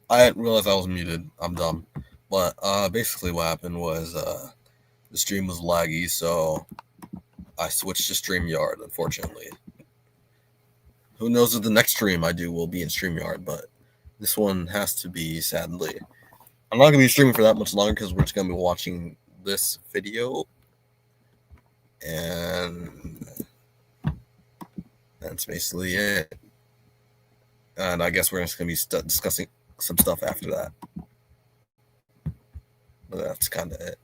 I didn't realize I was muted. I'm dumb. But basically what happened was the stream was laggy, so I switched to StreamYard, unfortunately. Who knows if the next stream I do will be in StreamYard, but this one has to be, sadly. I'm not going to be streaming for that much longer because we're just going to be watching this video. And that's basically it. And I guess we're just going to be discussing some stuff after that. But that's kind of it.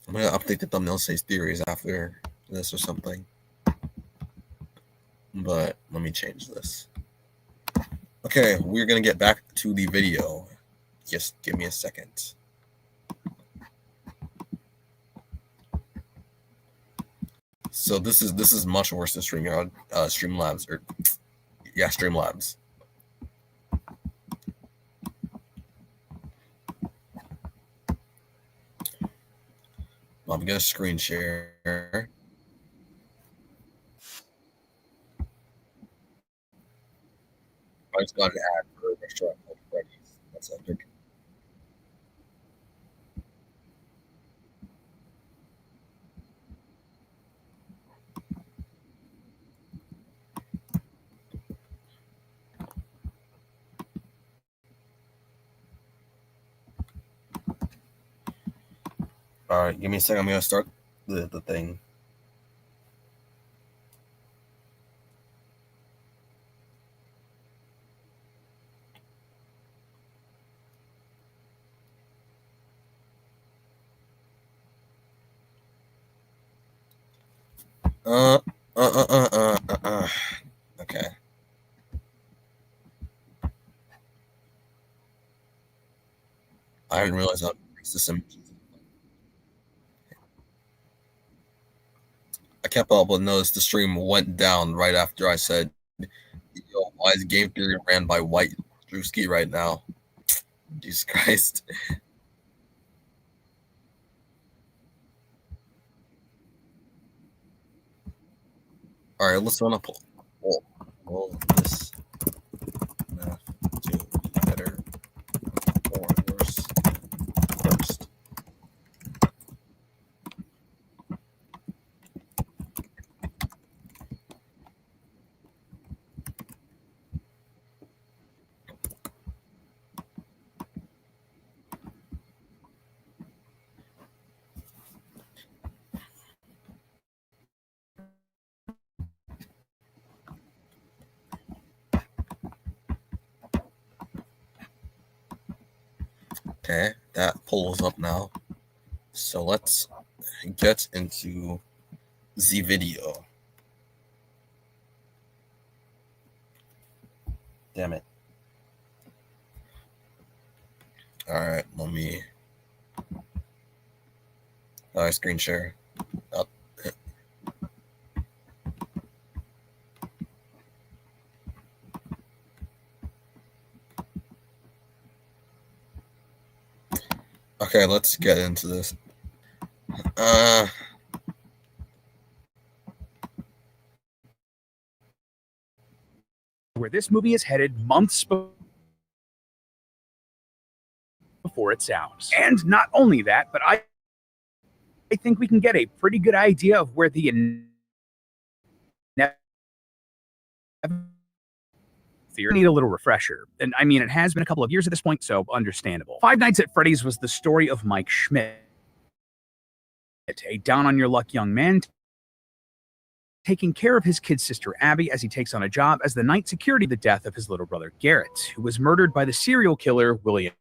I'm going to update the thumbnail, says theories after this or something. But let me change this. Okay, we're going to get back to the video. Just give me a second. So this is much worse than StreamYard, Streamlabs, or yeah, Streamlabs. I'm gonna screen share. I just got an ad for a restaurant called Freddy's. That's epic. All right, give me a second. I'm gonna start the thing. Okay. I didn't realize how this image. I kept up with notice the stream went down right after I said, "Yo, why is game theory ran by White Drewski right now?" Jesus Christ. All right, let's run a poll. Will this math do better or worse first? Okay, that poll is up now. So let's get into the video. Damn it. All right, let me. Screen share. Up. Okay, let's get into this. Where this movie is headed months before it sounds. And not only that, but I think we can get a pretty good idea of where the theory need a little refresher. And I mean, it has been a couple of years at this point, so understandable. Five Nights at Freddy's was the story of Mike Schmidt, a down-on-your-luck young man taking care of his kid sister Abby as he takes on a job as the night security of the death of his little brother Garrett, who was murdered by the serial killer William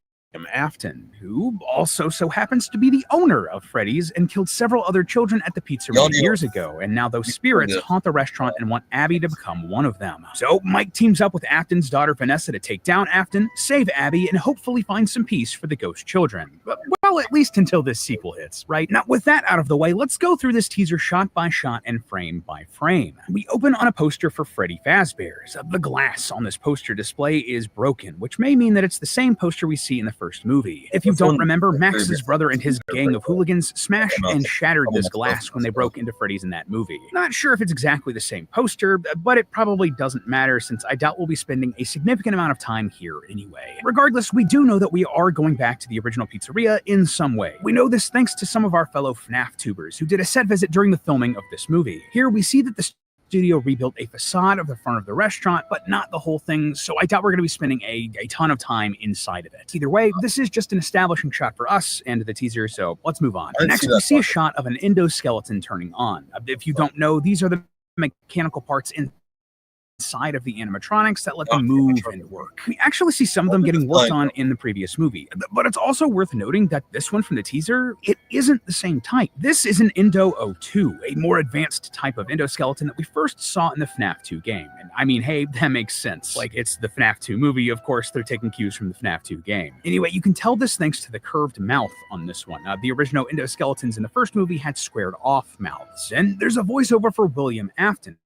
Afton, who also so happens to be the owner of Freddy's and killed several other children at the pizzeria years ago. And now those spirits haunt the restaurant and want Abby to become one of them. So Mike teams up with Afton's daughter Vanessa to take down Afton, save Abby, and hopefully find some peace for the ghost children. Well, at least until this sequel hits, right? Now, with that out of the way, let's go through this teaser shot by shot and frame by frame. We open on a poster for Freddy Fazbear's. The glass on this poster display is broken, which may mean that it's the same poster we see in the first first movie. If you don't remember, Max's brother and his gang of hooligans smashed and shattered this glass when they broke into Freddy's in that movie. Not sure if it's exactly the same poster, but it probably doesn't matter since I doubt we'll be spending a significant amount of time here anyway. Regardless, we do know that we are going back to the original pizzeria in some way. We know this thanks to some of our fellow FNAF tubers who did a set visit during the filming of this movie. Here we see that the studio rebuilt a facade of the front of the restaurant, but not the whole thing, so I doubt we're going to be spending a ton of time inside of it. Either way, this is just an establishing shot for us and the teaser, so let's move on. Next, we see a shot of an endoskeleton turning on. If you don't know, these are the mechanical parts inside of the animatronics that let them move and work. We actually see some of them getting worked on in the previous movie, but it's also worth noting that this one from the teaser, it isn't the same type. This is an Endo 02, a more advanced type of endoskeleton that we first saw in the FNAF 2 game. And I mean, hey, that makes sense. Like, it's the FNAF 2 movie, of course they're taking cues from the FNAF 2 game. Anyway, you can tell this thanks to the curved mouth on this one. The original endoskeletons in the first movie had squared off mouths, and there's a voiceover for William Afton,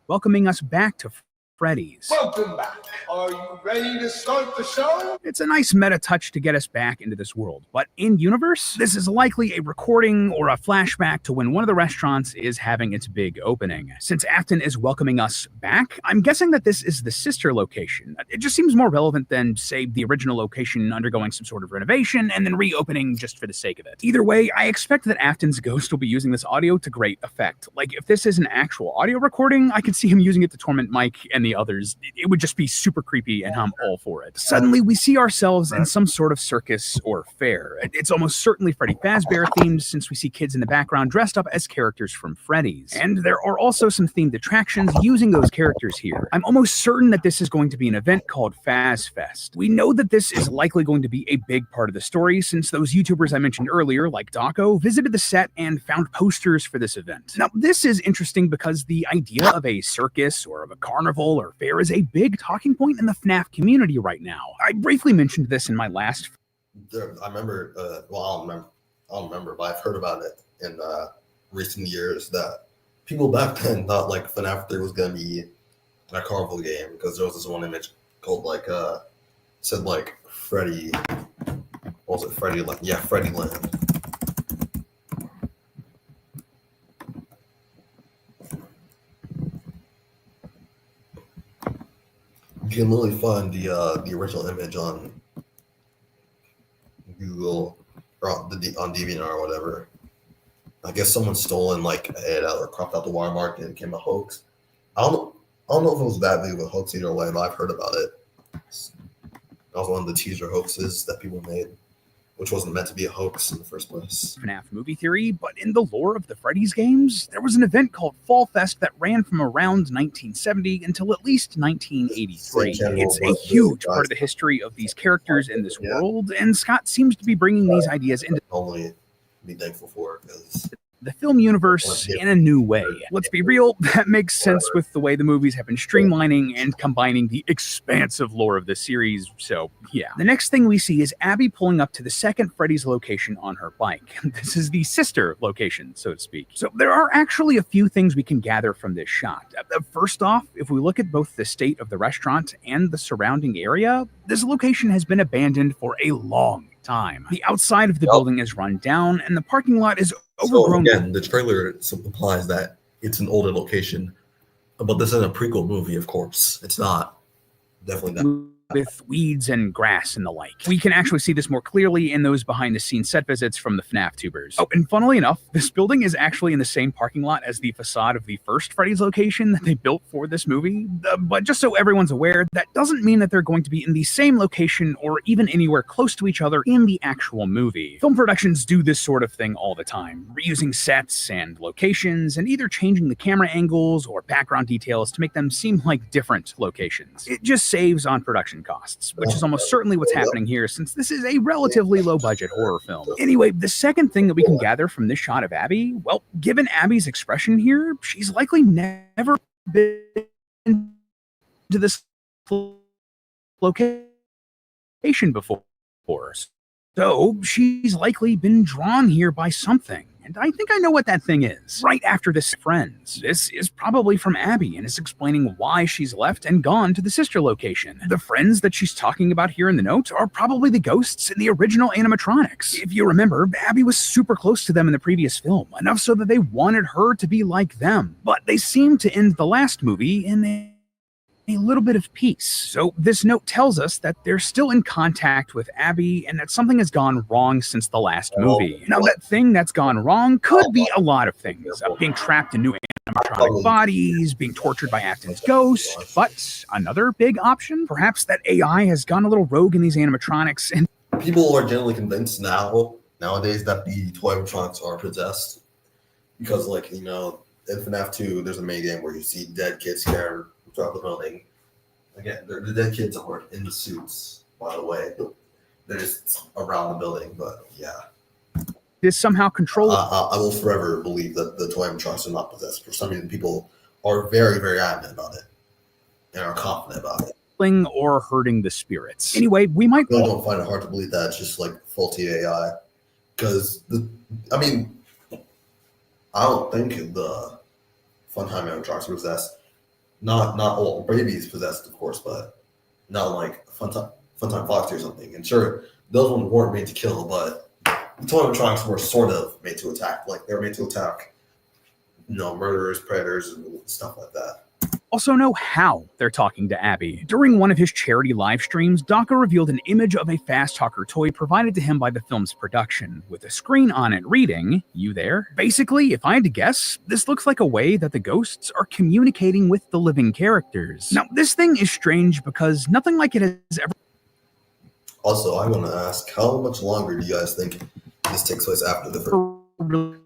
welcoming us back to Freddy's. Welcome back. Are you ready to start the show? It's a nice meta touch to get us back into this world, but in universe, this is likely a recording or a flashback to when one of the restaurants is having its big opening. Since Afton is welcoming us back, I'm guessing that this is the sister location. It just seems more relevant than, say, the original location undergoing some sort of renovation and then reopening just for the sake of it. Either way, I expect that Afton's ghost will be using this audio to great effect. Like, if this is an actual audio recording, I could see him using it to torment Mike and the others. It would just be super creepy, and I'm all for it. Suddenly, we see ourselves in some sort of circus or fair. It's almost certainly Freddy Fazbear themed, since we see kids in the background dressed up as characters from Freddy's. And there are also some themed attractions using those characters here. I'm almost certain that this is going to be an event called Faz Fest. We know that this is likely going to be a big part of the story, since those YouTubers I mentioned earlier, like Daco, visited the set and found posters for this event. Now, this is interesting because the idea of a circus or of a carnival or fair is a big talking point in the FNAF community right now. I briefly mentioned this in my last... I remember, I don't remember, but I've heard about it in recent years that people back then thought like FNAF 3 was going to be a carnival game, because there was this one image called like, said like Freddy, what was it, Freddy Land? Yeah, Freddy Land. You can literally find the original image on Google or on DeviantArt or whatever. I guess someone stolen like it out or cropped out the watermark and it became a hoax. I don't know if it was that big of a hoax either way, but I've heard about it. That was one of the teaser hoaxes that people made, which wasn't meant to be a hoax in the first place. FNAF movie theory, but in the lore of the Freddy's games, there was an event called Fall Fest that ran from around 1970 until at least 1983. It's a huge part of the history of these characters in this world, and Scott seems to be bringing these ideas into Only be thankful for, because the film universe in a new way. Let's be real, that makes sense with the way the movies have been streamlining and combining the expansive lore of the series, so yeah. The next thing we see is Abby pulling up to the second Freddy's location on her bike. This is the sister location, so to speak. So there are actually a few things we can gather from this shot. First off, if we look at both the state of the restaurant and the surrounding area, this location has been abandoned for a long time. The outside of the building is run down, and the parking lot is overgrown. So again, the trailer implies that it's an older location, but this is a prequel movie, of course. It's not. Definitely not. With weeds and grass and the like. We can actually see this more clearly in those behind-the-scenes set visits from the FNAF tubers. Oh, and funnily enough, this building is actually in the same parking lot as the facade of the first Freddy's location that they built for this movie. But just so everyone's aware, that doesn't mean that they're going to be in the same location or even anywhere close to each other in the actual movie. Film productions do this sort of thing all the time, reusing sets and locations and either changing the camera angles or background details to make them seem like different locations. It just saves on production costs, which is almost certainly what's happening here, since this is a relatively low-budget horror film. Anyway, the second thing that we can gather from this shot of Abby, well, given Abby's expression here, she's likely never been to this location before. So she's likely been drawn here by something. And I think I know what that thing is. Right after this, friends. This is probably from Abby and is explaining why she's left and gone to the sister location. The friends that she's talking about here in the notes are probably the ghosts in the original animatronics. If you remember, Abby was super close to them in the previous film, enough so that they wanted her to be like them. But they seemed to end the last movie in a little bit of peace. So this note tells us that they're still in contact with Abby and that something has gone wrong since the last movie. Now that thing that's gone wrong could be a lot of things. Being trapped in new animatronic bodies, being tortured by Afton's ghost, but another big option, perhaps that AI has gone a little rogue in these animatronics and people are generally convinced nowadays that the toy animatronics are possessed because, like, you know, in FNAF 2, there's a mini game where you see dead kids scattered throughout the building. Again, the dead kids aren't in the suits, by the way. They're just around the building, but yeah. Is somehow controlled. I will forever believe that the toy animatronics are not possessed. For some reason, people are very, very adamant about it and are confident about it. Or hurting the spirits. Anyway, we might. I don't find it hard to believe that it's just like faulty AI, because I don't think the Funtime animatronics are possessed. Not all Brady's possessed, of course, but not like Funtime Foxy or something. And sure, those ones weren't made to kill, but the toy animatronics were sort of made to attack. Like, they were made to attack, you know, murderers, predators, and stuff like that. Also know how they're talking to Abby. During one of his charity live streams, Daka revealed an image of a Fast Talker toy provided to him by the film's production, with a screen on it reading, "You there?" Basically, if I had to guess, this looks like a way that the ghosts are communicating with the living characters. Now, this thing is strange because nothing like it has ever... Also, I want to ask, how much longer do you guys think this takes place after the first...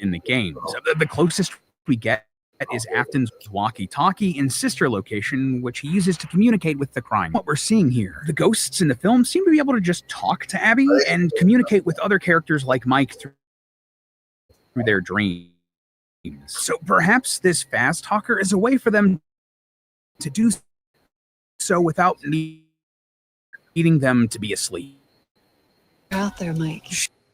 in the games. The closest we get is Afton's walkie-talkie in sister location, which he uses to communicate with the crime. What we're seeing here, the ghosts in the film seem to be able to just talk to Abby and communicate with other characters like Mike through their dreams. So perhaps this Fast Talker is a way for them to do so without needing them to be asleep. You're out there, Mike.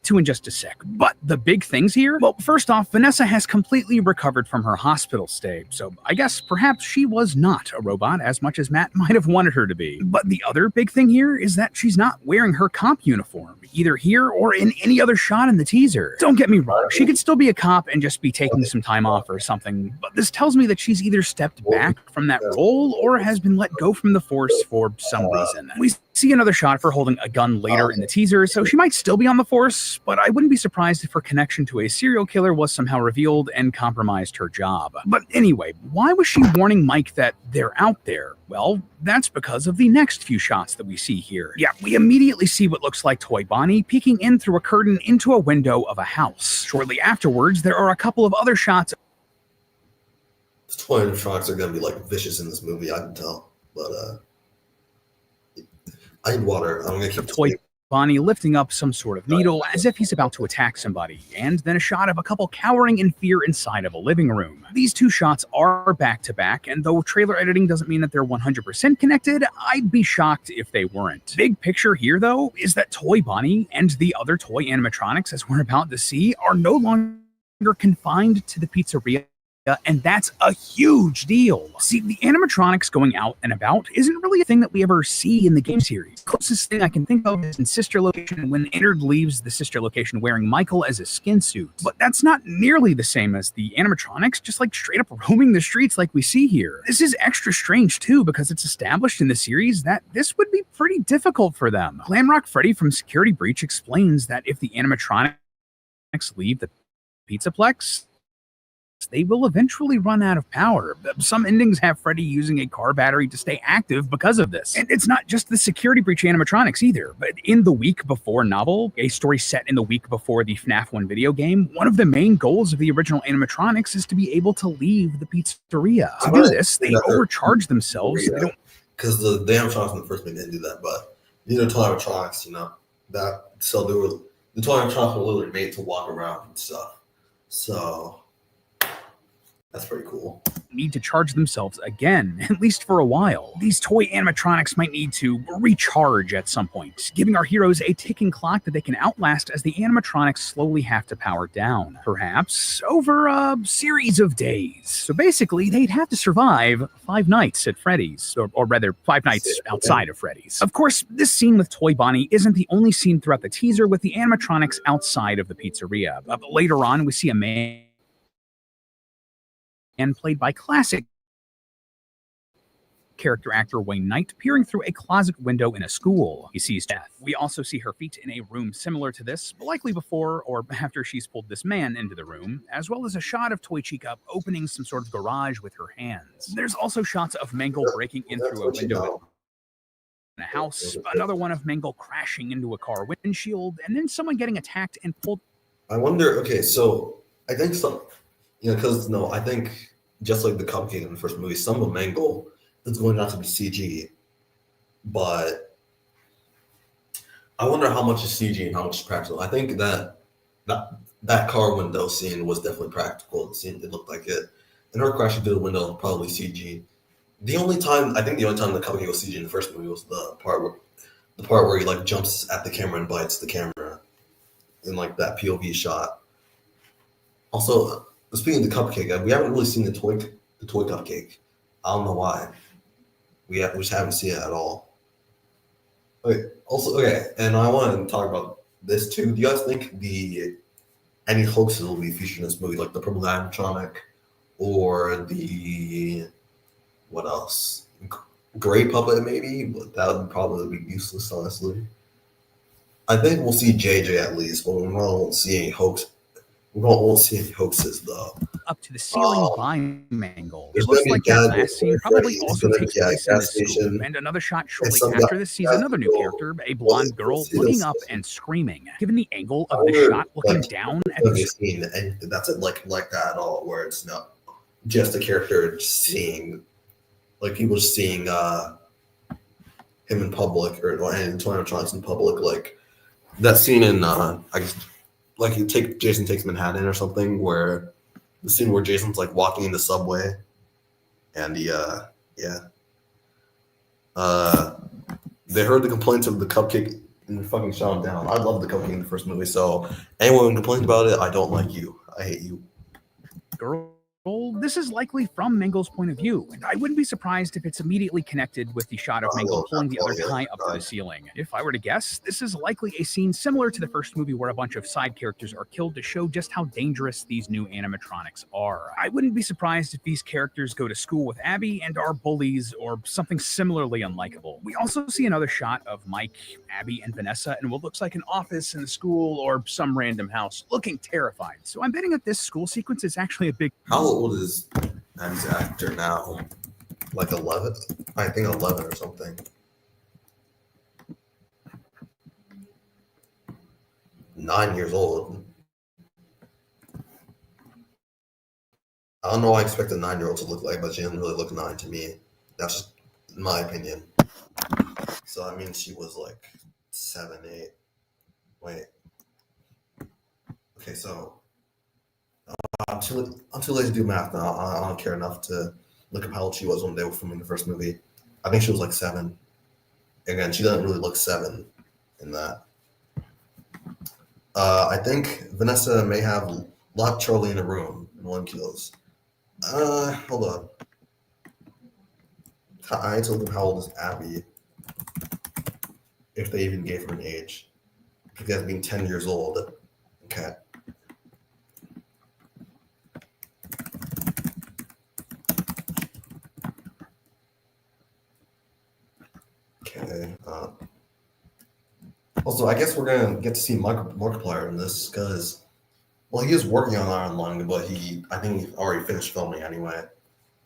To in just a sec. But the big things here? Well, first off, Vanessa has completely recovered from her hospital stay, so I guess perhaps she was not a robot as much as Matt might have wanted her to be. But the other big thing here is that she's not wearing her cop uniform, either here or in any other shot in the teaser. Don't get me wrong, she could still be a cop and just be taking some time off or something, but this tells me that she's either stepped back from that role or has been let go from the force for some reason. We see another shot of her holding a gun later in the teaser, so she might still be on the force, but I wouldn't be surprised if her connection to a serial killer was somehow revealed and compromised her job. But anyway, why was she warning Mike that they're out there? Well, that's because of the next few shots that we see here. Yeah, we immediately see what looks like Toy Bonnie peeking in through a curtain into a window of a house. Shortly afterwards, there are a couple of other shots. The toy animatronics are going to be like vicious in this movie, I can tell. But I need water. I'm going to keep Toy Bonnie lifting up some sort of needle as if he's about to attack somebody, and then a shot of a couple cowering in fear inside of a living room. These two shots are back-to-back, and though trailer editing doesn't mean that they're 100% connected, I'd be shocked if they weren't. Big picture here, though, is that Toy Bonnie and the other toy animatronics, as we're about to see, are no longer confined to the pizzeria, and that's a huge deal. See, the animatronics going out and about isn't really a thing that we ever see in the game series. The closest thing I can think of is in Sister Location when Innard leaves the Sister Location wearing Michael as a skin suit. But that's not nearly the same as the animatronics just like straight up roaming the streets like we see here. This is extra strange too because it's established in the series that this would be pretty difficult for them. Glamrock Freddy from Security Breach explains that if the animatronics leave the Pizzaplex, they will eventually run out of power. Some endings have Freddy using a car battery to stay active because of this. And it's not just the Security Breach animatronics either, but in the week before novel, a story set in the week before the FNAF 1 video game, one of the main goals of the original animatronics is to be able to leave the pizzeria. To do this, they overcharge themselves. Because the animatronics in the first movie didn't do that, but these are toy animatronics, you know, that so the toy animatronics were literally made to walk around and stuff. So that's pretty cool. need to charge themselves again, at least for a while. These toy animatronics might need to recharge at some point, giving our heroes a ticking clock that they can outlast as the animatronics slowly have to power down, perhaps over a series of days. So basically, they'd have to survive 5 nights at Freddy's, or rather, 5 nights outside of Freddy's. Of course, this scene with Toy Bonnie isn't the only scene throughout the teaser with the animatronics outside of the pizzeria. Later on, we see a man played by classic character actor Wayne Knight peering through a closet window in a school. He sees death. We also see her feet in a room similar to this, likely before or after she's pulled this man into the room, as well as a shot of Toy Chica opening some sort of garage with her hands. There's also shots of Mangle breaking in through a window in a house, another one of Mangle crashing into a car windshield, and then someone getting attacked and pulled. I wonder, okay, so I think some, because I think just like the cupcake in the first movie, some of Mangle is going to have to be CG, but I wonder how much is CG and how much is practical. I think that car window scene was definitely practical. It looked like it, and her crashing through the window probably CG. The only time the cupcake was CG in the first movie was the part where he like jumps at the camera and bites the camera in like that POV shot. Also, speaking of the cupcake, we haven't really seen the toy cupcake. I don't know why. We just haven't seen it at all. Okay, and I want to talk about this too. Do you guys think any hoaxes will be featured in this movie, like the purple animatronic, or the what else? Gray puppet maybe, but that would probably be useless, honestly. I think we'll see JJ at least, but we won't see any hoax. We won't see any hoaxes though. Up to the ceiling by Mangle. It There's looks gonna like be that gas last scene probably also takes place in this school. station, And another shot shortly some after guy- this sees guys another new will- character, a blonde girl, we'll see looking this- up and screaming. Given the angle I of this wonder, shot, looking like, down at Have the you seen anything that's like that at all? Where it's not just a character just seeing, like people just seeing him in public or any animatronics in public, like that scene in I guess like Jason Takes Manhattan or something, where the scene where Jason's like walking in the subway and they heard the complaints of the cupcake and fucking shut him down. I love the cupcake in the first movie, so anyone who complains about it, I don't like you. I hate you. girl. This is likely from Mangle's point of view, and I wouldn't be surprised if it's immediately connected with the shot of Mangle pulling the other guy up to the ceiling. If I were to guess, this is likely a scene similar to the first movie where a bunch of side characters are killed to show just how dangerous these new animatronics are. I wouldn't be surprised if these characters go to school with Abby and are bullies or something similarly unlikable. We also see another shot of Mike, Abby, and Vanessa in what looks like an office in the school or some random house, looking terrified. So I'm betting that this school sequence is actually a big... How old is Abby's actor now? Like 11? I think 11 or something. 9 years old. I don't know what I expect a 9-year-old to look like, but she doesn't really look 9 to me. That's just my opinion. So I mean, she was like 7, 8. Wait. Okay, so I'm too lazy to do math now. I don't care enough to look up how old she was when they were filming the first movie. I think she was like 7. Again, she doesn't really look 7 in that. I think Vanessa may have locked Charlie in a room in one kills. Hold on. I need to look up how old is Abby. If they even gave her an age. Because being 10 years old. Okay. Okay. Also, I guess we're gonna get to see Markiplier in this because, well, he is working on Iron Lung, but I think he already finished filming anyway.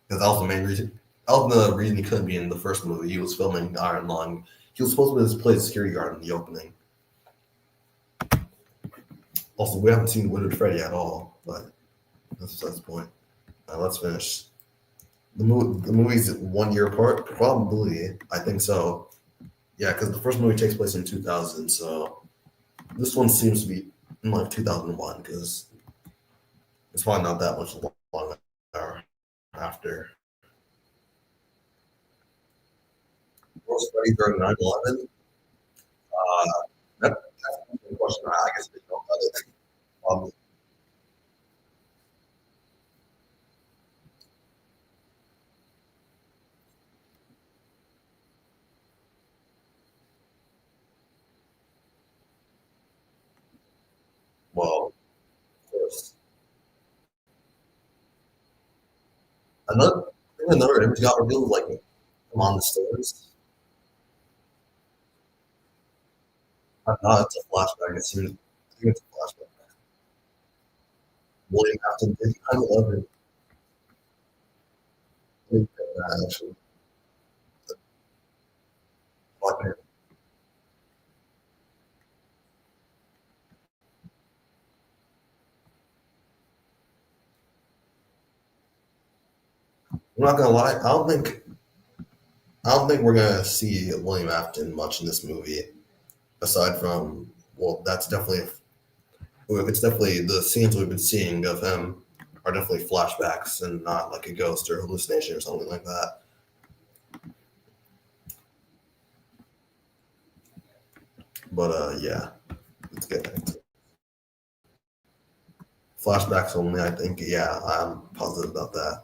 Because that was the main reason. That was the reason he couldn't be in the first movie. He was filming Iron Lung. He was supposed to play the security guard in the opening. Also, we haven't seen Wooded Freddy at all, but that's the point. Let's finish. The movie's 1 year apart? Probably. I think so. Yeah, because the first movie takes place in 2000, so this one seems to be in like 2001, because it's probably not that much longer. after. Most study during 9/11? That's a question. I guess we don't know that. Um, well, of course. Another image got revealed, like, come on the stairs. I thought it's a flashback. I think it's a flashback. William Afton did 9/11. Actually. Black Panther. I'm not gonna lie. I don't think we're gonna see William Afton much in this movie, aside from, well, it's definitely the scenes we've been seeing of him are definitely flashbacks and not like a ghost or hallucination or something like that. But yeah, let's get back to it. Flashbacks only. I think, yeah, I'm positive about that.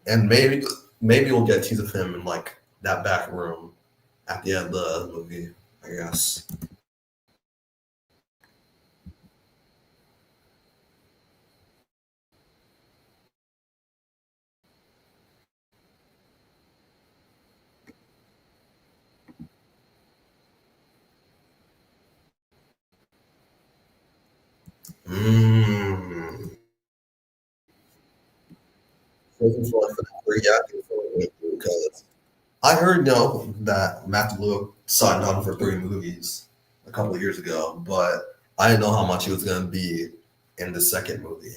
And maybe we'll get a tease of him in like that back room at the end of the movie, I guess. Mm. Frozen for like for yeah, I think for like, because I heard no that Matthew Lewis signed on for 3 movies a couple of years ago, but I didn't know how much he was going to be in the second movie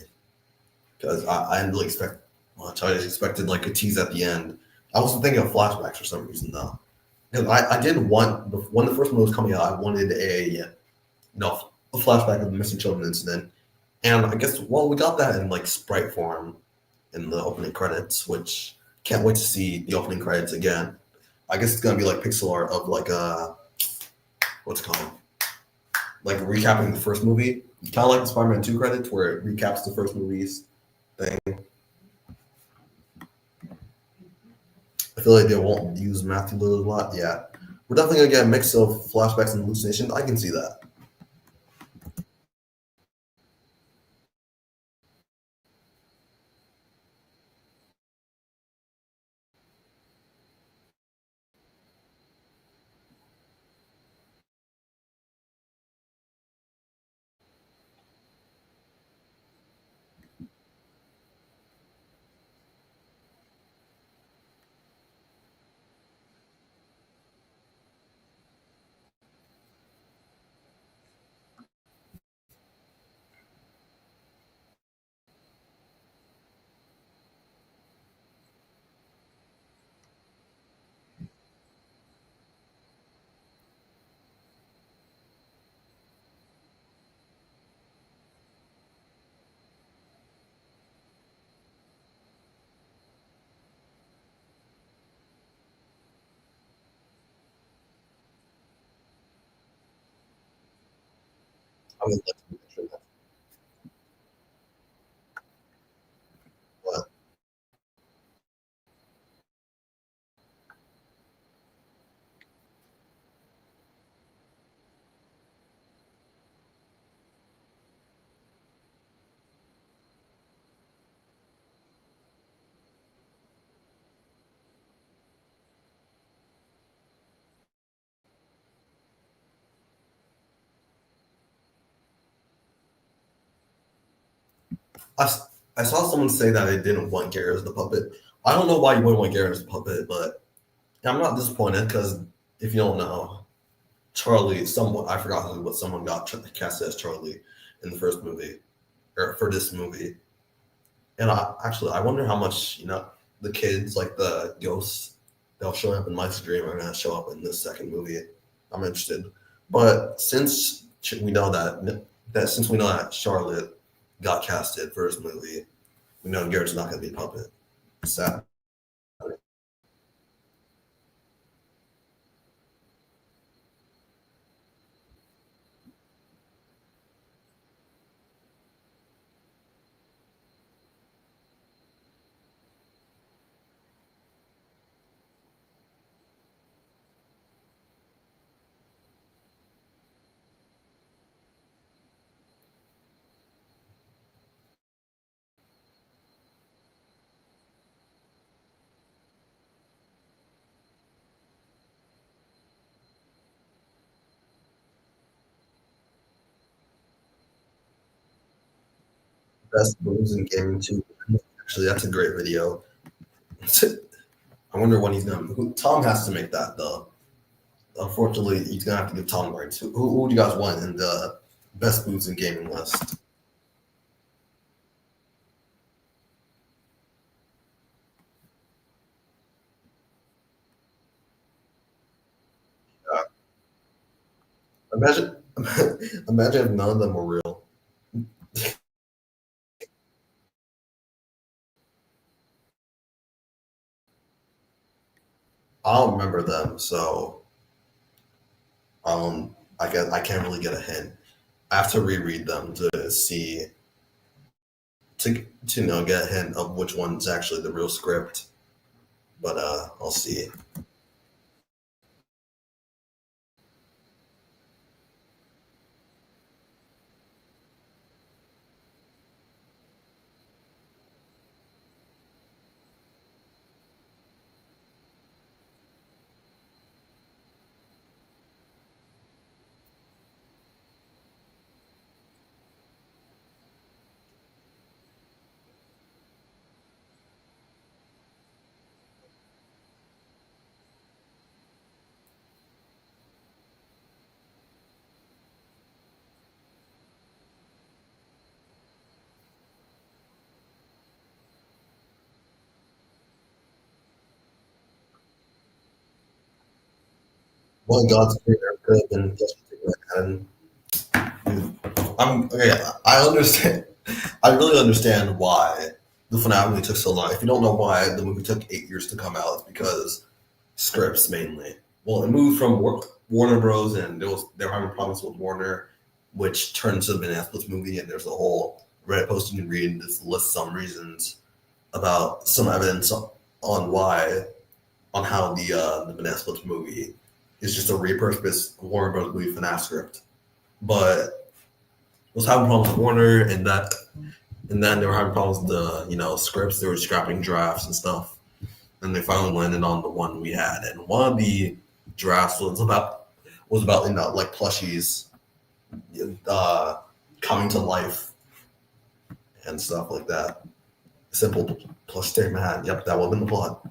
because I didn't really expect much. I just expected like a tease at the end. I wasn't thinking of flashbacks for some reason though, because I did want when the first movie was coming out, I wanted a flashback of the missing children incident, and I guess we got that in like sprite form in the opening credits, which can't wait to see the opening credits again. I guess it's gonna be like pixel art of like what's it called, like recapping the first movie, kind of like the Spider-Man 2 credits where it recaps the first movie's thing. I feel like they won't use Matthew Lillard a lot. Yeah, we're definitely gonna get a mix of flashbacks and hallucinations. I can see that. I would like to mention that. But I, I saw someone say that they didn't want Garrett as the puppet. I don't know why you wouldn't want Garrett as the puppet, but I'm not disappointed because if you don't know, Charlie, someone I forgot who, but someone got cast as Charlie in the first movie or for this movie. And I wonder how much the kids, like the ghosts, they'll show up in Mike's dream are gonna show up in this second movie. I'm interested, but since we know that Charlotte got casted for this movie, we know Garrett's not gonna be a puppet. Sad. Best moves in gaming too. Actually, that's a great video. I wonder when he's gonna. Tom has to make that though. Unfortunately, he's gonna have to give Tom rights. Who do you guys want in the best moves in gaming list? Uh, imagine, imagine if none of them were real. I don't remember them, so I can't really get a hint. I have to reread them to see to get a hint of which one's actually the real script. But I'll see. One God's creator could have been just and I'm okay. I understand. I really understand why the FNAF movie took so long. If you don't know why the movie took 8 years to come out, it's because scripts mainly. Well, it moved from Warner Bros. And they were having problems with Warner, which turned to the Banana Splits movie. And there's a whole Reddit post you can read. This lists some reasons about some evidence on how the Banana Splits movie is just a repurposed Warner Bros. Movie FNAF script, but was having problems with Warner, and then they were having problems with the scripts. They were scrapping drafts and stuff, and they finally landed on the one we had. And one of the drafts was about like plushies uh, coming to life and stuff like that. Simple plush statement had. Yep, that would have been the plot.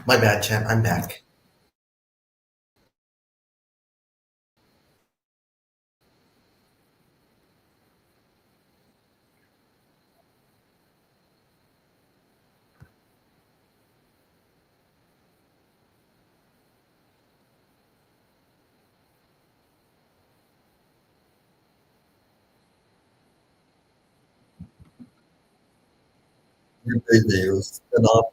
My bad, chat. I'm back. videos and off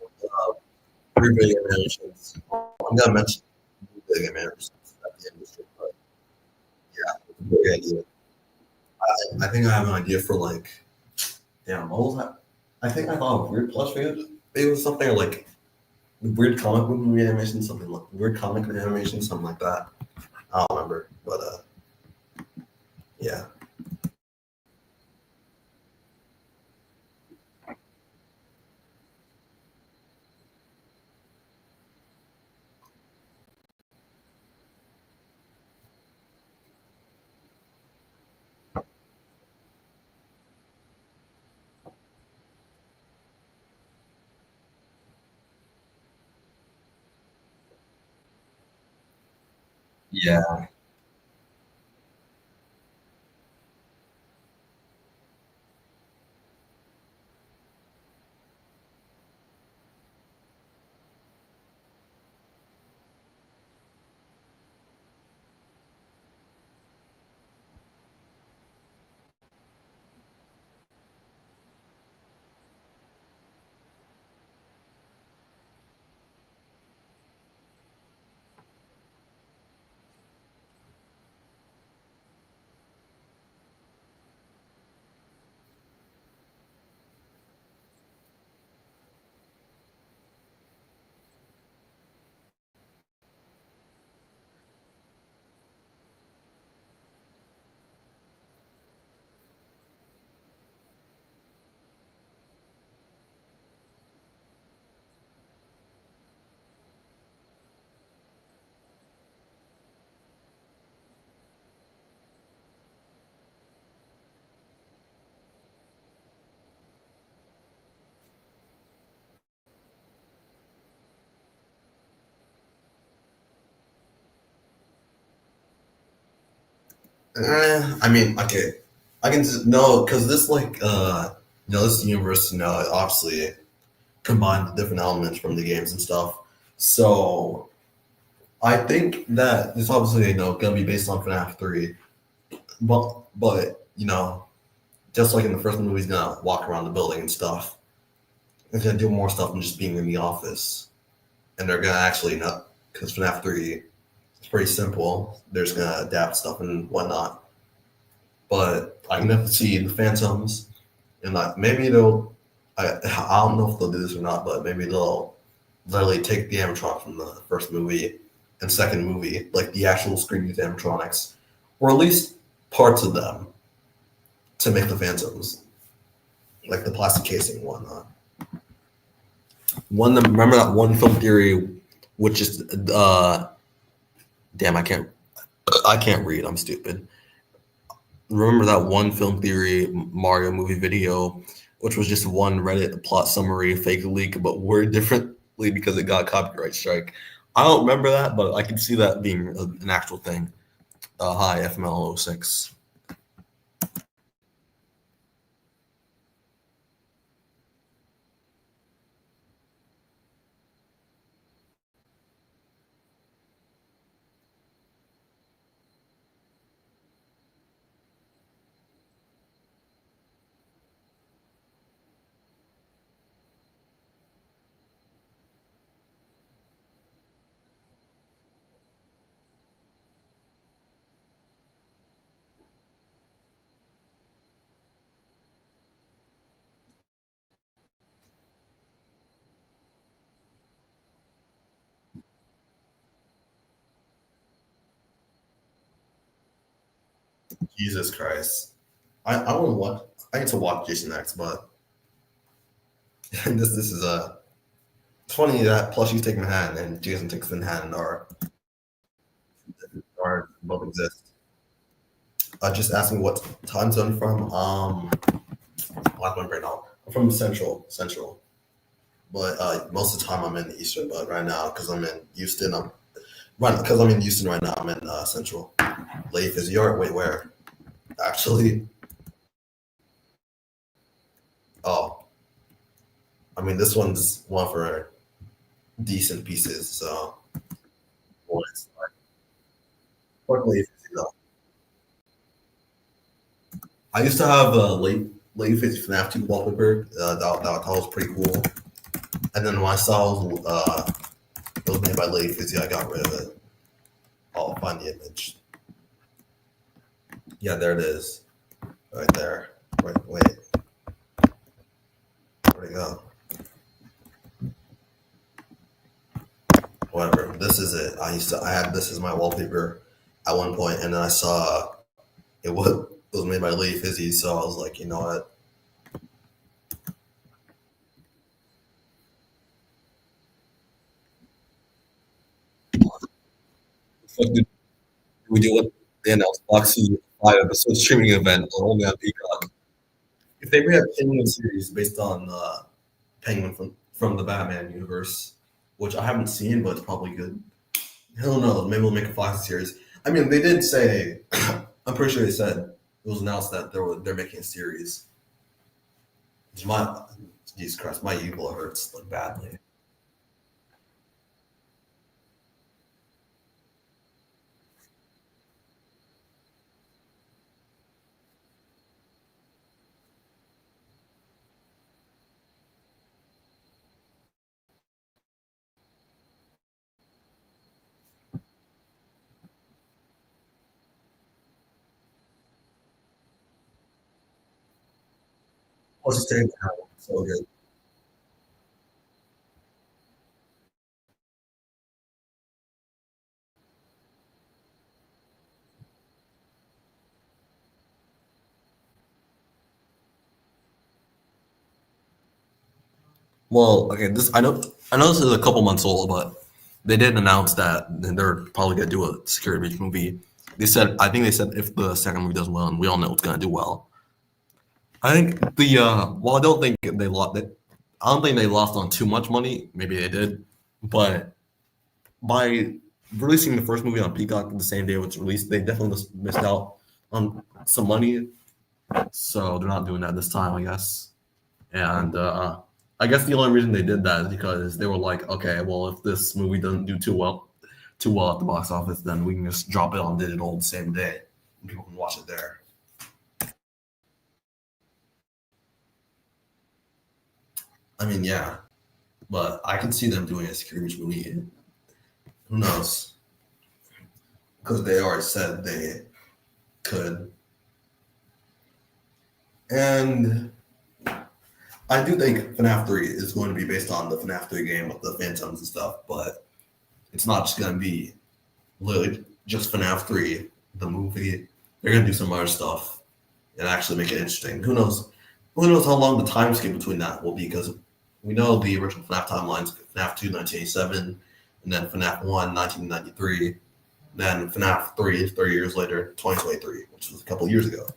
three video animations. I'm gonna mention video animations at the industry, but yeah, it's a big idea. I think I have an idea for like, damn, what was that? I think I thought of weird plush videos. It was something like weird comic book movie animation, something like weird comic book animation, something like that. I don't remember, but yeah. Yeah. I mean, okay, I can just no, because this like this universe, obviously combined the different elements from the games and stuff. So I think that it's obviously gonna be based on FNAF 3, but just like in the first movie, he's gonna walk around the building and stuff. He's gonna do more stuff than just being in the office, and they're gonna actually not because FNAF 3 is pretty simple. They're just gonna adapt stuff and whatnot. But I can definitely see the Phantoms, and like maybe they'll. I don't know if they'll do this or not, but maybe they'll literally take the animatronic from the first movie and second movie, like the actual screen animatronics, or at least parts of them, to make the Phantoms, like the plastic casing and whatnot. Remember that one film theory, which is damn, I can't read. I'm stupid. Remember that one film theory Mario movie video, which was just one Reddit plot summary fake leak, but worded differently because it got a copyright strike. I don't remember that, but I can see that being an actual thing. Hi, FML06. Jesus Christ. I want to watch. I need to watch Jason X, but this is it's funny that Plushie's take Manhattan and Jason takes Manhattan are both exist. Just asking what time zone from. Black one right now. I'm from Central, but most of the time I'm in Eastern. But right now, because I'm in Houston, right now. I'm in Central. Leif is your wait where? Actually, oh, I mean this one's one for decent pieces. So, luckily, I used to have late Ladyface FNAF 2 wallpaper. That was pretty cool. And then when I saw it was made by Ladyface, I got rid of it. I'll find the image. Yeah, there it is. Right there. Wait. Where'd it go? Whatever. This is it. I had this as my wallpaper at one point, and then I saw it was made by Lady Fizzy, so I was like, you know what? What did we do what they announced Foxy 5 episode streaming event only on Peacock? If they made a Penguin series based on Penguin from the Batman universe, which I haven't seen, but it's probably good. Who knows? Maybe we'll make a Fox series. I mean, they did say. I'm pretty sure they said it was announced that they're making a series. Jesus Christ, my evil hurts like badly. What's his name? So good. Well, okay, I know this is a couple months old, but they did announce that they're probably gonna do a Security Breach movie. I think they said if the second movie does well, and we all know it's gonna do well. I think well, I don't think they lost. I don't think they lost on too much money. Maybe they did, but by releasing the first movie on Peacock the same day it was released, they definitely missed out on some money. So they're not doing that this time, I guess. And I guess the only reason they did that is because they were like, okay, well, if this movie doesn't do too well at the box office, then we can just drop it on digital the same day, and people can watch it there. I mean, yeah, but I can see them doing a Screech movie. Who knows? Because they already said they could. And I do think FNAF 3 is going to be based on the FNAF 3 game with the Phantoms and stuff, but it's not just going to be literally just FNAF 3, the movie. They're going to do some other stuff and actually make it interesting. Who knows? Who knows how long the time skip between that will be, because we know the original FNAF timelines, FNAF 2, 1987, and then FNAF 1, 1993, then FNAF 3, 30 years later, 2023, which was a couple years ago.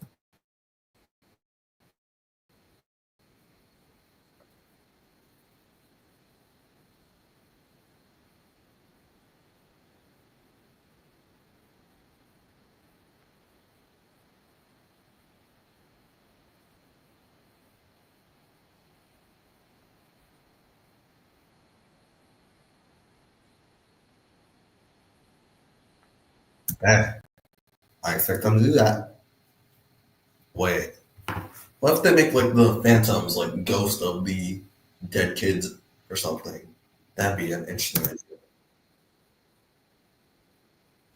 Eh, I expect them to do that. Wait, what if they make like the Phantoms like ghost of the dead kids or something? That'd be an interesting idea.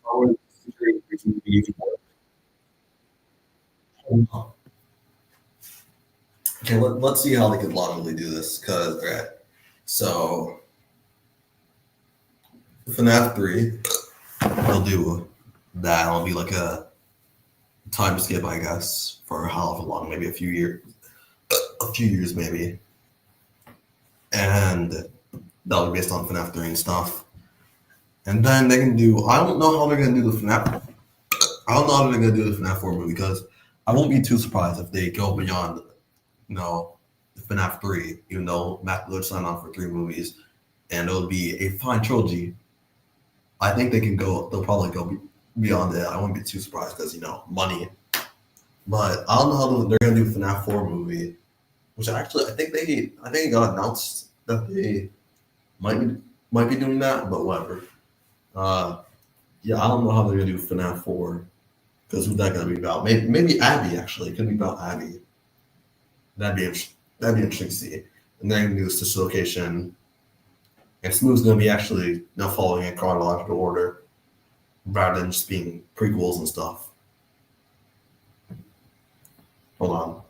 How would security breach even work? Okay, let's see how they could logically do this. Because, okay, so FNAF 3, they'll do that. It'll be like a time skip, I guess, for however long, maybe a few years maybe. And that'll be based on FNAF 3 and stuff. And then they can do, I don't know how they're going to do the FNAF. I don't know how they're going to do the FNAF 4 movie, because I won't be too surprised if they go beyond, FNAF 3, even though Matt Lillard signed on for 3 movies, and it'll be a fine trilogy. I think they'll probably go beyond that. I won't be too surprised because, money. But I don't know how they're going to do FNAF 4 movie, which actually, I think it got announced that they might be doing that, but whatever. Yeah, I don't know how they're going to do FNAF 4, because who's that going to be about? Maybe Abby, actually. It could be about Abby. That'd be interesting to see. And then do the sister location. And Smooth's going to be actually following in chronological order rather than just being prequels and stuff. Hold on.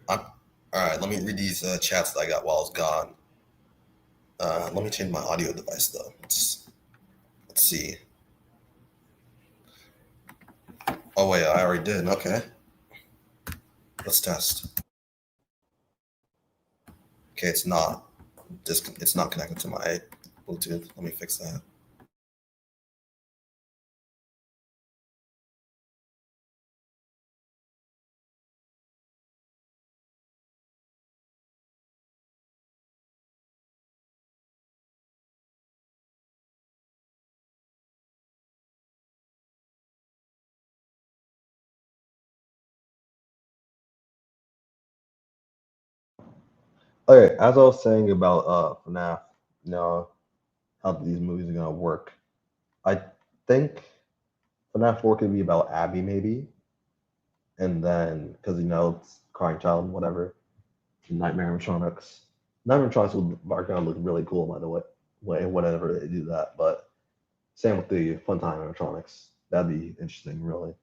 All right, let me read these chats that I got while I was gone. Let me change my audio device though. Let's see. Oh wait, I already did. Okay, let's test. Okay, it's not. It's not connected to my Bluetooth. Let me fix that. Okay, as I was saying about FNAF, how these movies are gonna work. I think FNAF 4 could be about Abby maybe, and then because it's crying child, whatever. Nightmare animatronics. Nightmare animatronics are gonna look really cool by the way, whatever they do that. But same with the Funtime animatronics. That'd be interesting, really.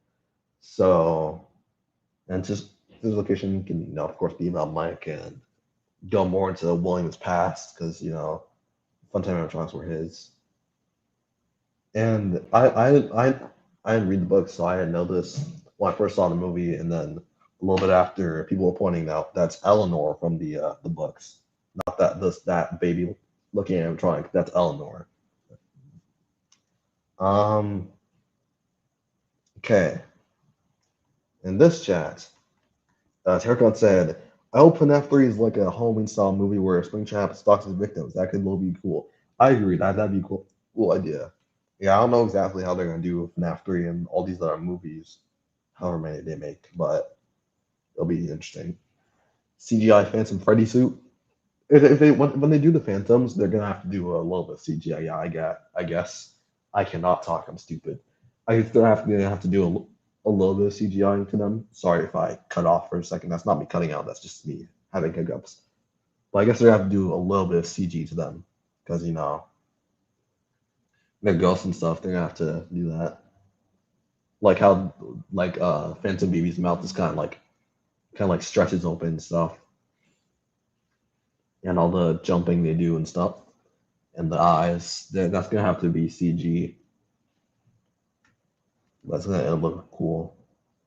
So, and just this location can, of course, be about Mike and go more into William's past because Funtime animatronics were his. And I didn't read the book, so I didn't know this when I first saw the movie, and then a little bit after, people were pointing out that's Eleanor from the books, not that baby looking animatronic. That's Eleanor. Um, Okay. In this chat, Terracon said, I hope FNAF 3 is like a Halloween style movie where Springtrap stalks his victims. That could well be cool. I agree. That'd be a cool idea. Yeah, I don't know exactly how they're gonna do FNAF 3 and all these other movies, however many they make, but it'll be interesting. CGI Phantom Freddy suit. If they when they do the Phantoms, they're gonna have to do a little bit of CGI. Yeah, I guess. I cannot talk. I'm stupid. I guess they're gonna have to do a little bit of CGI to them. Sorry if I cut off for a second. That's not me cutting out. That's just me having hiccups. But I guess they're gonna have to do a little bit of CG to them because they're ghosts and stuff. They're gonna have to do that. Like how Phantom Baby's mouth is kind of like stretches open and stuff, and all the jumping they do and stuff, and the eyes. That's gonna have to be CG. That's gonna look cool.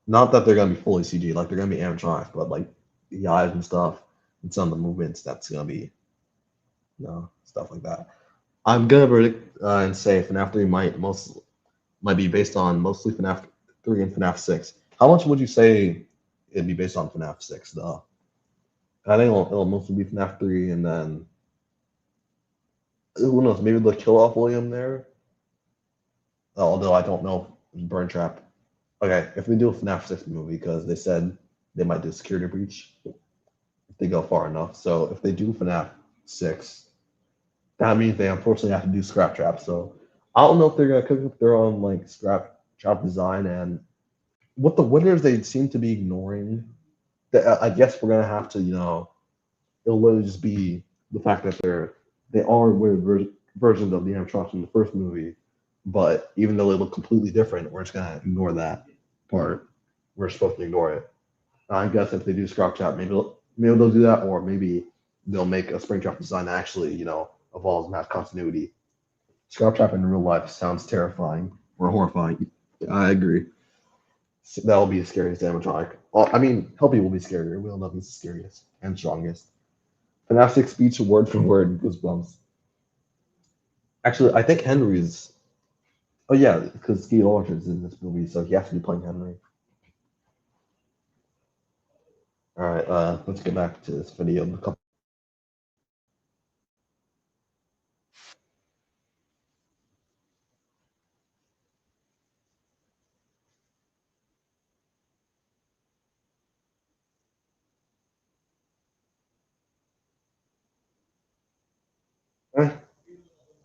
Not that they're gonna be fully CG, like they're gonna be animatronics, but like the eyes and stuff and some of the movements, that's gonna be stuff like that. I'm gonna predict and say FNAF 3 might be based on mostly FNAF 3 and FNAF 6. How much would you say it'd be based on FNAF 6 though? I think it'll mostly be FNAF 3 and then who knows, maybe they'll kill off William there. Although I don't know Burn Trap. Okay, if we do a FNAF 6 movie, because they said they might do a security breach if they go far enough. So if they do FNAF 6, that means they unfortunately have to do Scrap Trap. So I don't know if they're gonna cook up their own like Scrap Trap design and what the winners they seem to be ignoring. I guess we're gonna have to, it'll literally just be the fact that they are weird versions of the animatronics in the first movie, but even though they look completely different, we're just gonna ignore that part. We're supposed to ignore it. I guess if they do Scrap Trap, maybe they'll do that, or maybe they'll make a Springtrap design that actually, evolves and has continuity. Scrap Trap in real life sounds terrifying or horrifying. I agree. That'll be the scariest animatronic. I mean, Helpy will be scarier. We all know he's the scariest and strongest. FNAF 6 speech word for word, goosebumps. Actually, I think Henry's. Oh yeah, because Skeet Ulrich is in this movie, so he has to be playing Henry. All right, let's get back to this video.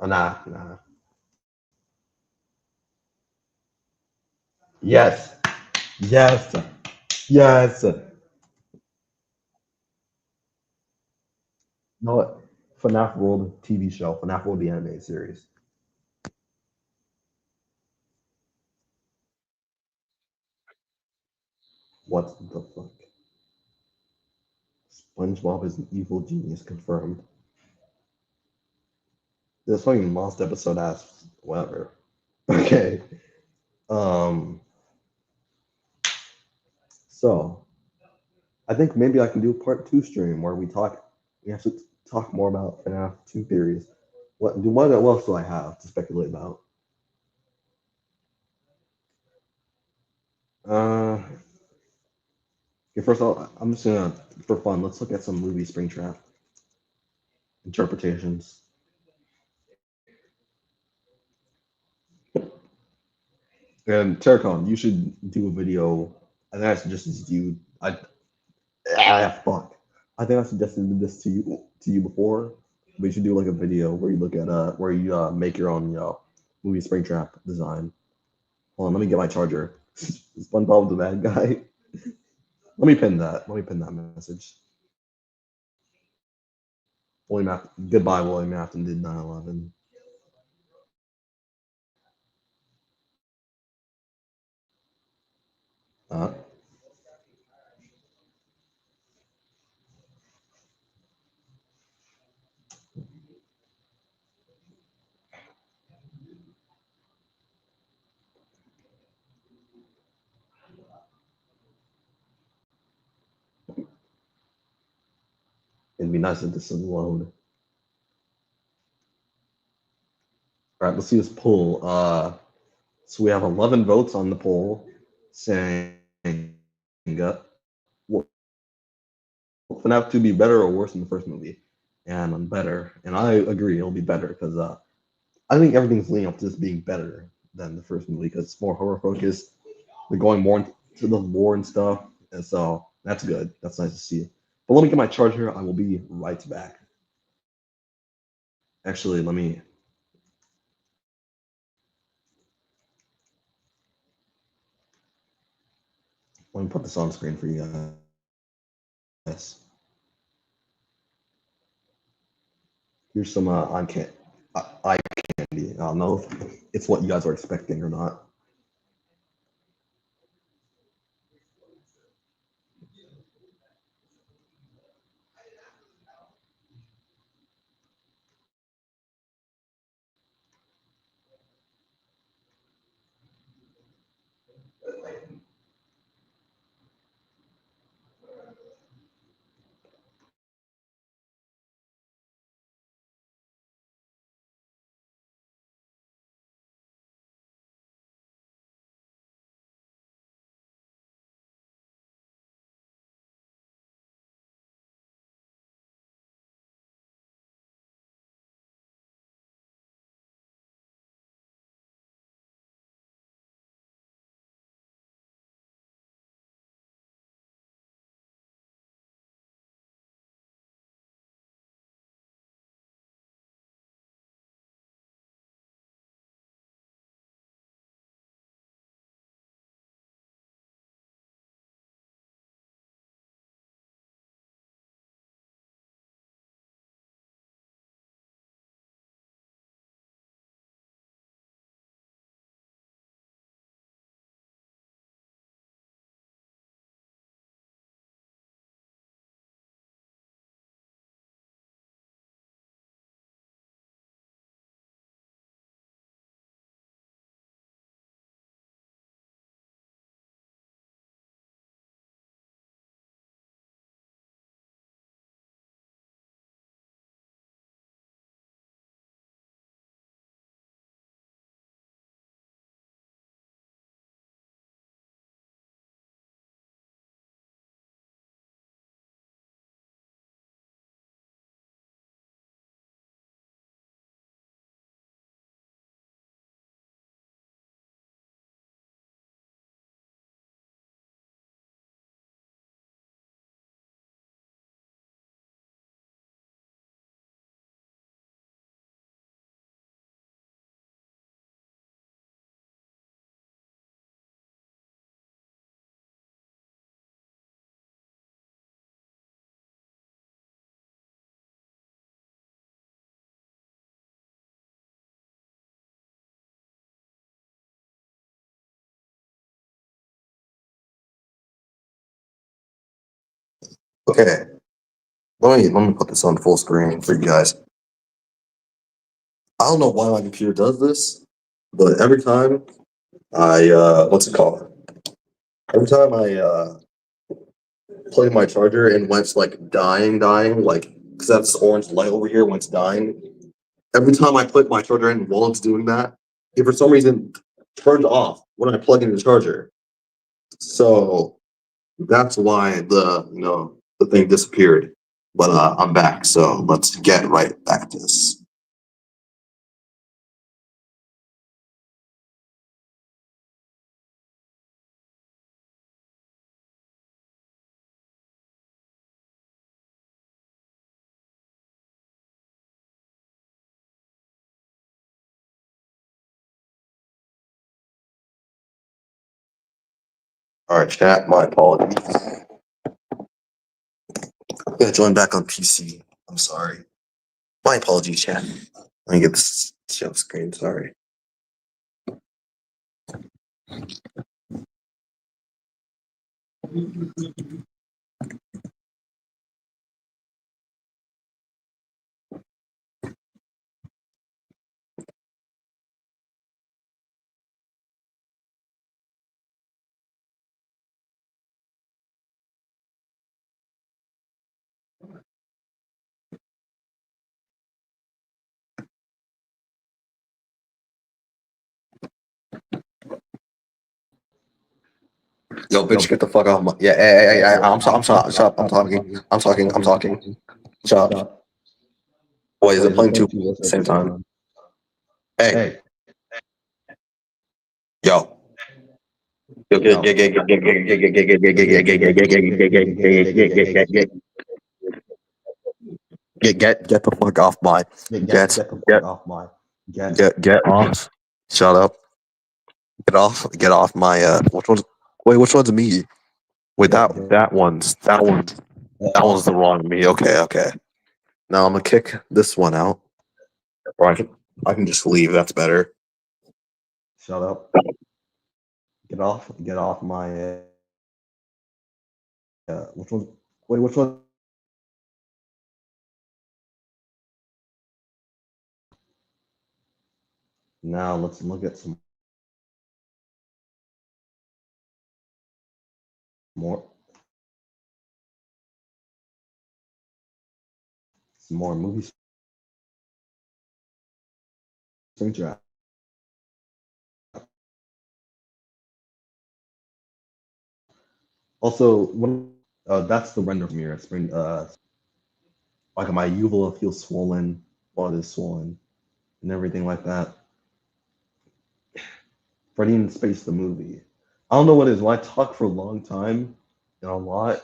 Nah. Yes. Yes. Yes. No, what? FNAF World TV show, FNAF World the animated series. What the fuck? SpongeBob is an evil genius confirmed. This fucking lost episode asks whatever. Okay. So I think maybe I can do a part 2 stream where we have to talk more about FNAF 2 theories. What else do I have to speculate about? Okay, first of all, I'm just gonna, for fun, let's look at some movie Springtrap interpretations. And Terracon, you should do a video. I think I suggested to you. Fuck. I think I suggested this to you before. We should do like a video where you look at where you make your own movie Springtrap design. Hold on, let me get my charger. SpongeBob the bad guy. Let me pin that. Let me pin that message. Goodbye, William Afton did 9/11. It'd be nice if this would load. All right, let's see this poll. So we have 11 votes on the poll. saying, will FNAF 2 be better or worse than the first movie? And I'm better. And I agree, it'll be better because I think everything's leading up to this being better than the first movie because it's more horror focused. They're going more into the lore and stuff. And so that's good. That's nice to see. But let me get my charger. I will be right back. Actually, let me put this on screen for you guys. Here's some eye candy. I don't know if it's what you guys are expecting or not. Okay, let me put this on full screen for you guys. I don't know why my computer does this, but every time what's it called? Every time I play my charger and when it's like dying, like because that's orange light over here when it's dying. Every time I put my charger in while it's doing that, it for some reason turns off when I plug in the charger. So that's why the thing disappeared. But I'm back, so let's get right back to this. All right, chat. My apologies. I'm gonna join back on PC. I'm sorry. My apologies, chat. Let me get this show screen. Sorry. Yo, bitch, get the fuck off my. Yeah, hey, I'm sorry, shut up. I'm talking. Shut up. Wait, is it playing two at the same time? Hey, yo. Get the fuck off my. Get off. Shut up. Get off my. Which one's? Wait, which one's me? Wait, that one's the wrong me. Okay. Now I'm gonna kick this one out, or I can just leave. That's better. Shut up. Get off my. Which one? Wait, which one? Now let's look at some more movies. Springtrap. Also, when that's the render mirror. Spring. Like my uvula feels swollen, blood is swollen, and everything like that. Freddy in Space, the movie. I don't know what it is. When I talk for a long time and a lot,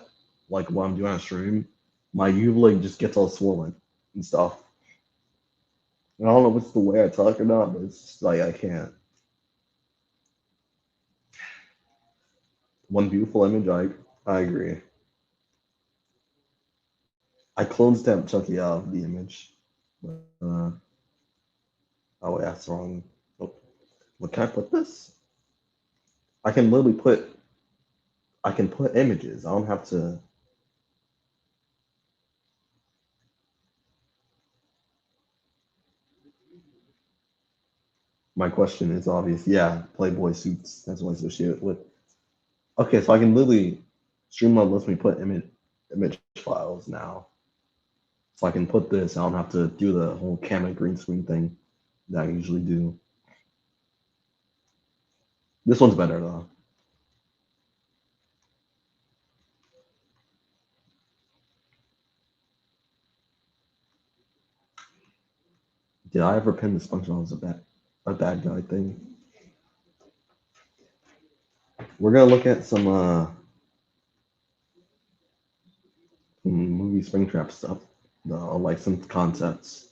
like what I'm doing on stream, my uvula just gets all swollen and stuff. And I don't know if it's the way I talk or not, but it's just like I can't. One beautiful image, I agree. I cloned stamp Chucky out of the image. Oh wait, that's wrong. Oh, what can I put this? I can literally put images. I don't have to. My question is obvious. Yeah, Playboy suits. That's what I associate with. Okay, so I can literally Streamlabs lets me put image files now. So I can put this. I don't have to do the whole camera green screen thing that I usually do. This one's better though. Did I ever pin this function as a bad guy thing? We're gonna look at some movie Springtrap stuff, like some concepts.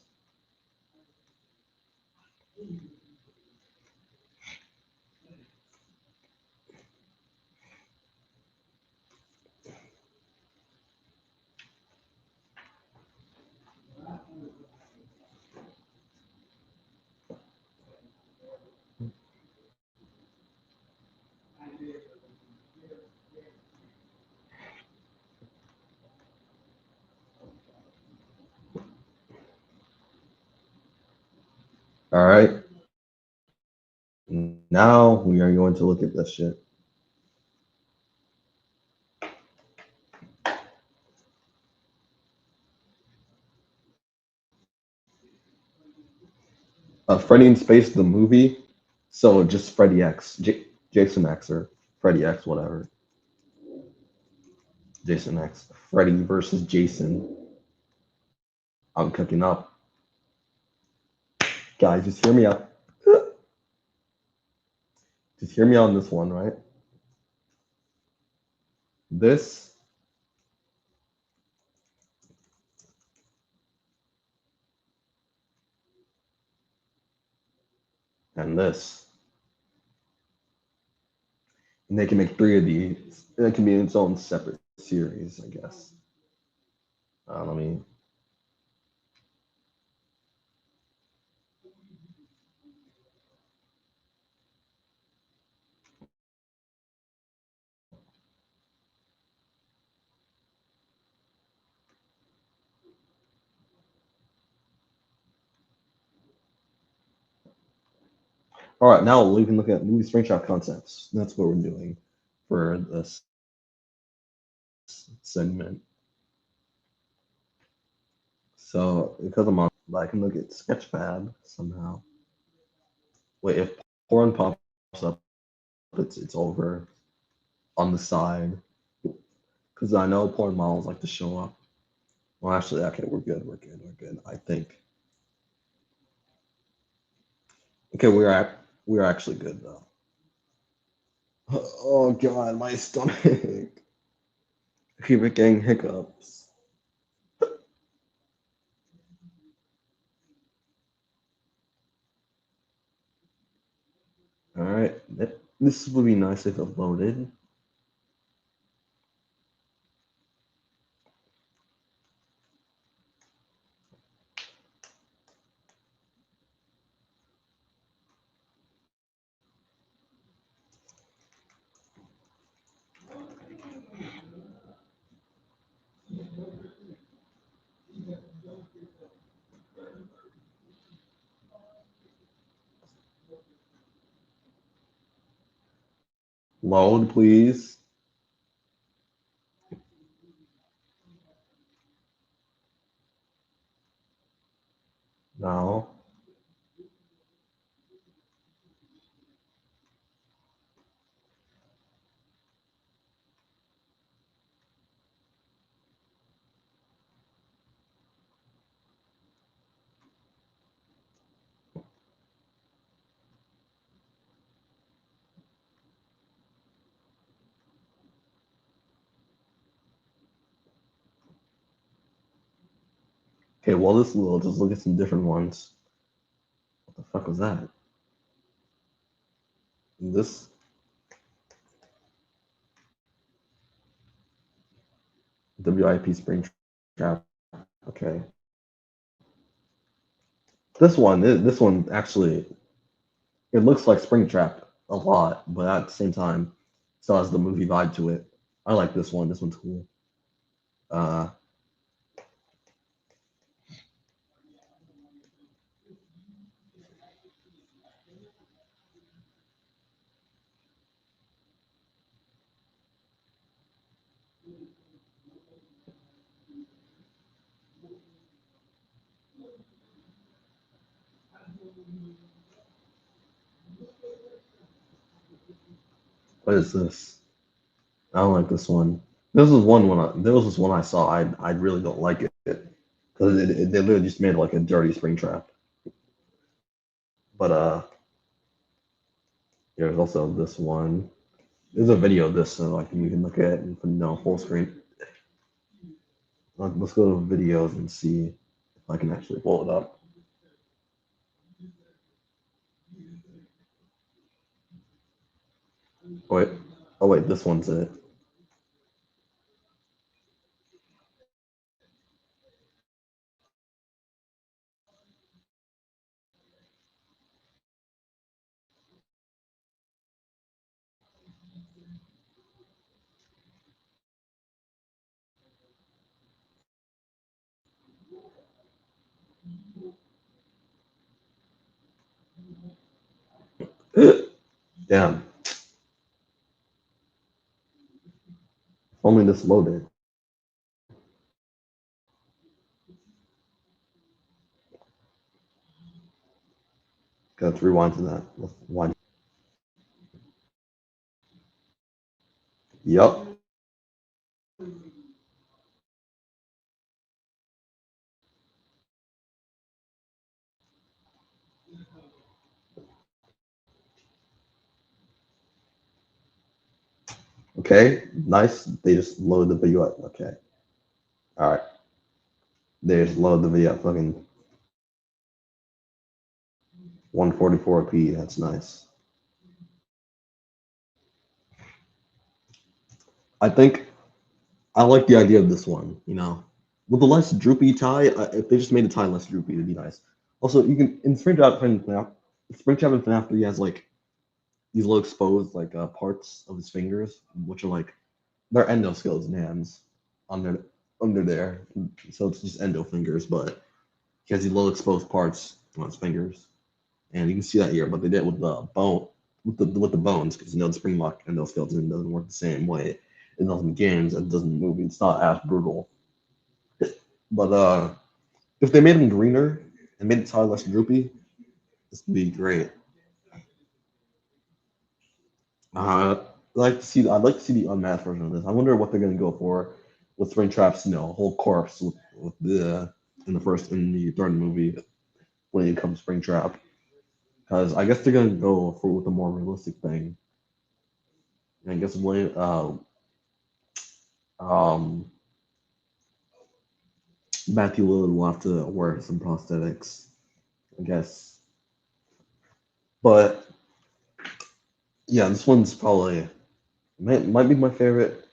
All right. Now we are going to look at this shit. Freddy in Space, the movie. So just Freddy X, Jason X, or Freddy X, whatever. Jason X, Freddy versus Jason. I'm cooking up. Guys, just hear me out. Just hear me on this one, right? This and this. And they can make 3 of these. And it can be in its own separate series, I guess. Let me. All right, now we can look at movie screenshot concepts. That's what we're doing for this segment. So because I'm on, I can look at Sketchpad somehow. Wait, if porn pops up, it's over. on the side because I know porn models like to show up. Well, actually, okay, we're good. We're good. We're good. I think. Okay, we're actually good though. Oh god, my stomach. I keep getting hiccups. All right, this would be nice if it loaded. Load, please. No. Okay, while this loads, let's look at some different ones. What the fuck was that? This WIP Springtrap. Okay. This one actually, it looks like Springtrap a lot, but at the same time, still has the movie vibe to it. I like this one. This one's cool. Uh, what is this? I don't like this one. There was this one I saw. I really don't like it because they literally just made like a dirty Springtrap. But there's also this one. There's a video of this, so like you can look at it and put it on full screen. Let's go to videos and see if I can actually pull it up. Oh, wait, oh wait, this one's it. Damn. If only this loaded. Let's rewind to that. Let's rewind. Yep. Okay. Nice. They just loaded the video up. Okay. All right. They just loaded the video up. Fucking 144p. That's nice. I think I like the idea of this one. You know, with the less droopy tie, if they just made the tie less droopy, it'd be nice. Also, you can in Springtrap and FNAF 3 has like these little exposed like parts of his fingers, which are like they're endoskeleton hands under there. So it's just endo fingers, but he has these little exposed parts on his fingers, and you can see that here. But they did it with the bone, with the bones, because you know the spring lock endoskeleton doesn't work the same way. It doesn't in games. It doesn't in movies. It's not as brutal. But if they made him greener and made the tie less droopy, this would be great. Uh, I'd like to see the unmasked version of this. I wonder what they're gonna go for with Springtrap's, whole corpse with the in the third movie when it comes to Springtrap. Because I guess they're gonna go for with a more realistic thing. And I guess when um Matthew Lillard will have to wear some prosthetics, I guess. But yeah, this one's probably might be my favorite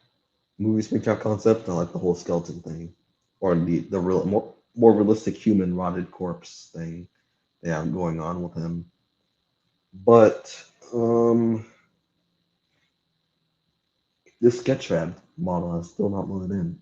movie Springtrap concept. I like the whole skeleton thing, or the real more realistic human rotted corpse thing they have going on with him. But this Sketchfab model is still not loaded in.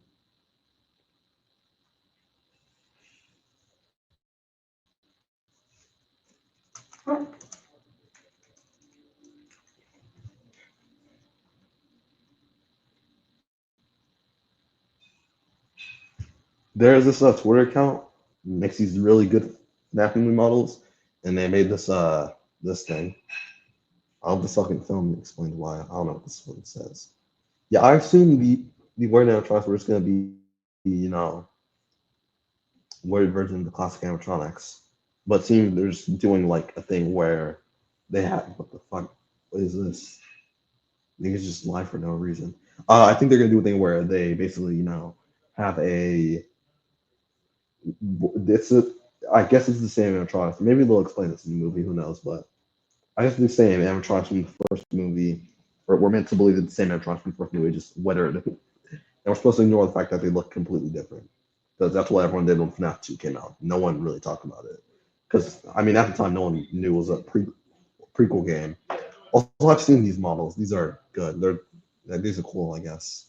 There's this Twitter account makes these really good FNAF movie models, and they made this thing. I'll just fucking film and explain why. I don't know what this one says. Yeah, I assume the word animatronics were just gonna be word version of the classic animatronics, but seems they're just doing like a thing where they have what the fuck? What is this? Niggas just lie for no reason. I think they're gonna do a thing where they basically have a this is I guess it's the same animatronics. Maybe they'll explain this in the movie. Who knows? But I guess the same animatronics from the first movie, or we're meant to believe it's the same animatronics from the first movie, just whether and we're supposed to ignore the fact that they look completely different because that's what everyone did when FNAF 2 came out. No one really talked about it because I mean at the time no one knew it was a prequel game. Also, I've seen these models. These are good. These are cool. I guess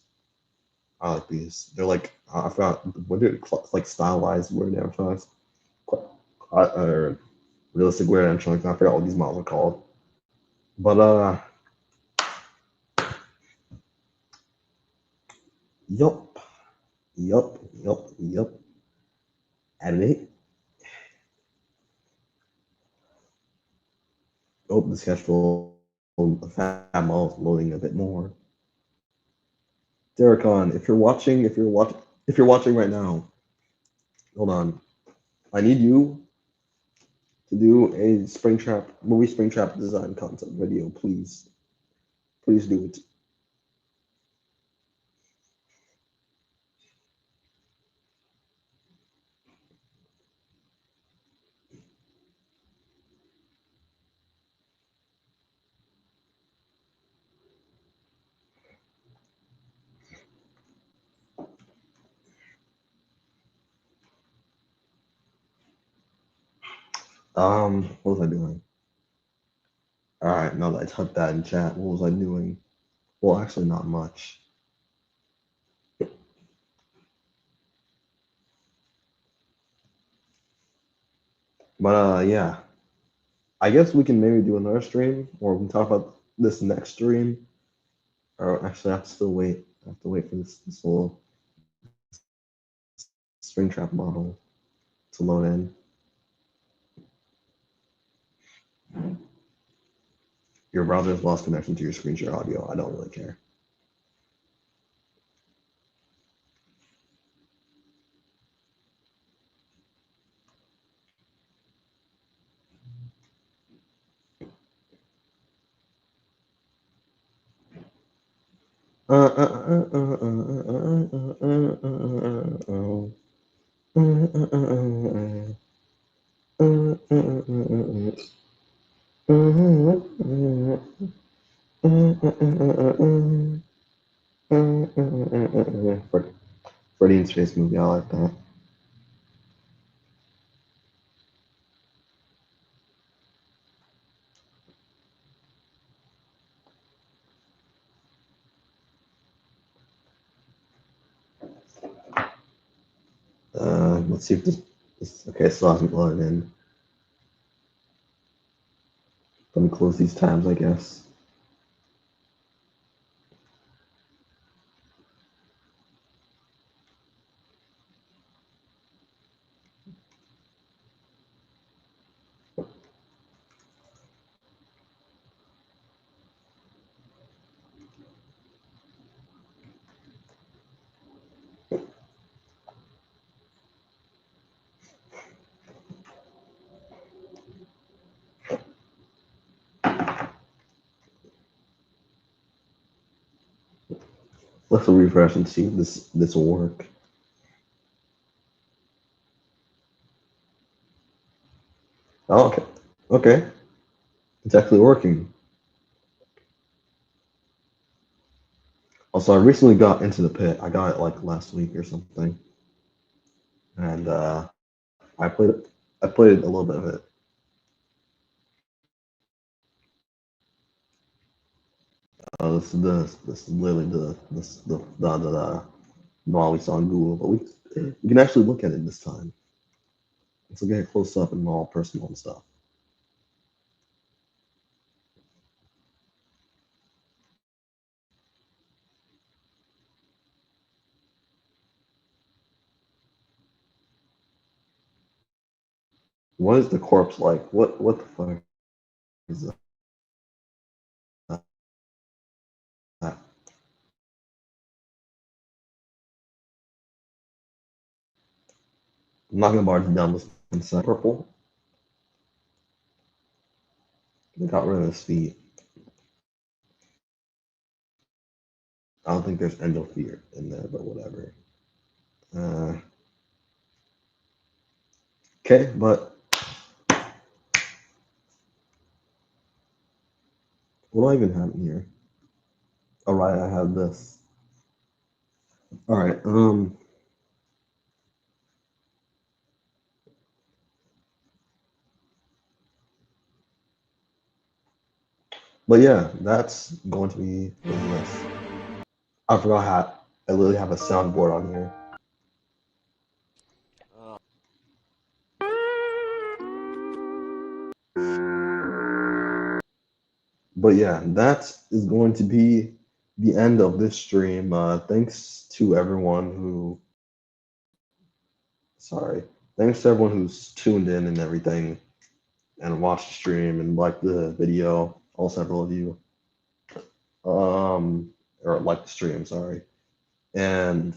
I like these. They're like I forgot what they're like stylized weird animatronics or realistic weird animatronics. I forgot what these models are called. But yup, yup. Animate. Oh, the schedule fat models loading a bit more. Derekon, if you're watching right now, hold on. I need you to do a movie Springtrap design concept video, please. Please do it. What was I doing? All right, now that I typed that in chat, what was I doing? Well, actually, not much. But yeah, I guess we can maybe do another stream, or we can talk about this next stream. Or actually, I have to still wait. I have to wait for this little Springtrap model to load in. Your browser has lost connection to your screen share audio. I don't really care. Freddy in Space movie, I like that. Let's see if this okay, still hasn't loaded in. Let me close these tabs, I guess. Let's refresh and see if this will work. Oh, okay. Okay. It's actually working. Also, I recently got into the pit. I got it like last week or something, and I played it. I played a little bit of it. This is literally the one we saw on Google, but we can actually look at it this time. Let's look at it close up and all personal and stuff. What is the corpse like? What the fuck is that? I'm not gonna bar down this inside purple. They got rid of his feet. I don't think there's endo fear in there, but whatever. Okay, but what do I even have in here? All right, I have this. All right, but yeah, that's going to be the list. I forgot how I literally have a soundboard on here. But yeah, that is going to be the end of this stream. Thanks to everyone who, sorry, thanks to everyone who's tuned in and everything, and watched the stream and liked the video. All several of you, or liked the stream. Sorry. And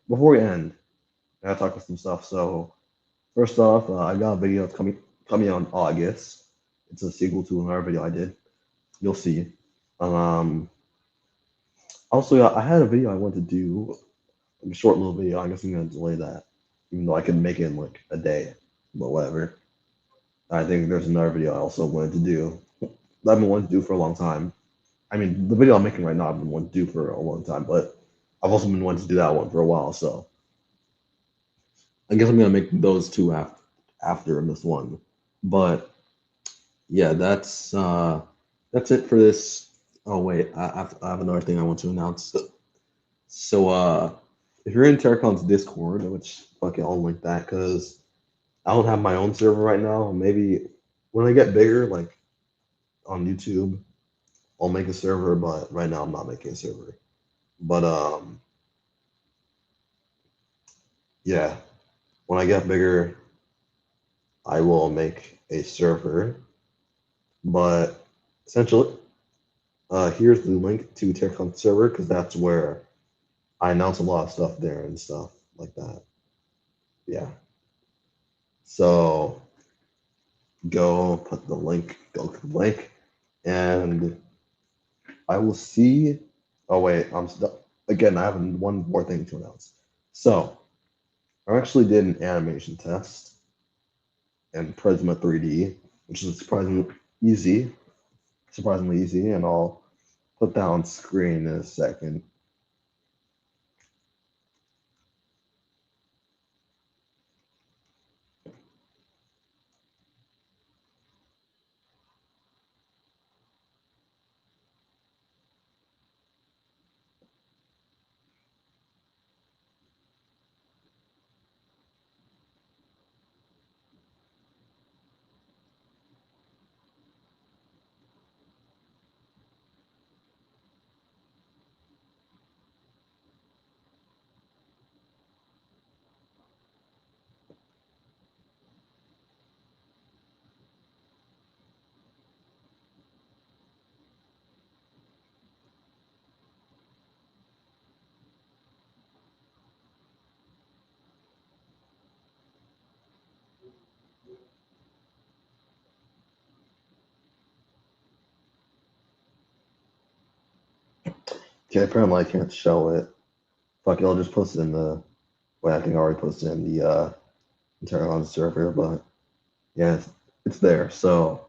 before we end, I gotta talk about some stuff. So first off, I got a video that's coming out in August. It's a sequel to another video I did. You'll see. Um, Also, I had a video I wanted to do, like a short little video. I guess I'm gonna delay that, even though I could make it in like a day, but whatever. I think there's another video I also wanted to do that I've been wanting to do for a long time. I mean, the video I'm making right now I've been wanting to do for a long time, but I've also been wanting to do that one for a while. So I guess I'm gonna make those two after this one. But yeah, that's it for this. Oh wait, I have another thing I want to announce. So if you're in Terracon's Discord, which fuck it, I'll link that because I don't have my own server right now. Maybe when I get bigger, like on YouTube, I'll make a server, but right now I'm not making a server. But yeah, when I get bigger, I will make a server. But essentially, here's the link to Terracon's server because that's where I announce a lot of stuff there and stuff like that. Yeah. So go put the link, go to the link, and I will see. Oh wait, again. I have one more thing to announce. So I actually did an animation test in Prisma 3D, which is surprisingly easy, and I'll put that on screen in a second. Okay, apparently I can't show it. Fuck it, I'll just post it in the. Well, I think I already posted in the Terragon server, but yeah, it's there. So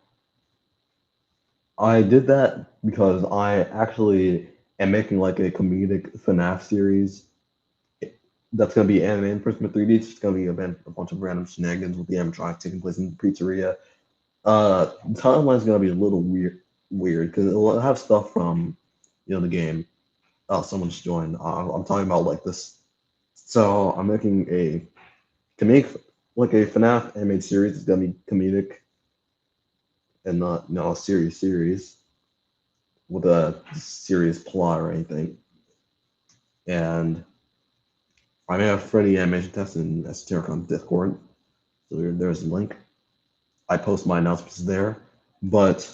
I did that because I actually am making like a comedic FNAF series that's going to be anime in Prisma 3D. It's just going to be a bunch of random shenanigans with the animatronic taking place in the pizzeria. The timeline's going to be a little weird because it'll have stuff from the game. Oh, someone's joined. I'm talking about like this. So I'm making to make like a FNAF animated series. It's going to be comedic and not a serious series with a serious plot or anything. And I may have Freddy animation test in Esotericon Discord. So there's a link. I post my announcements there. But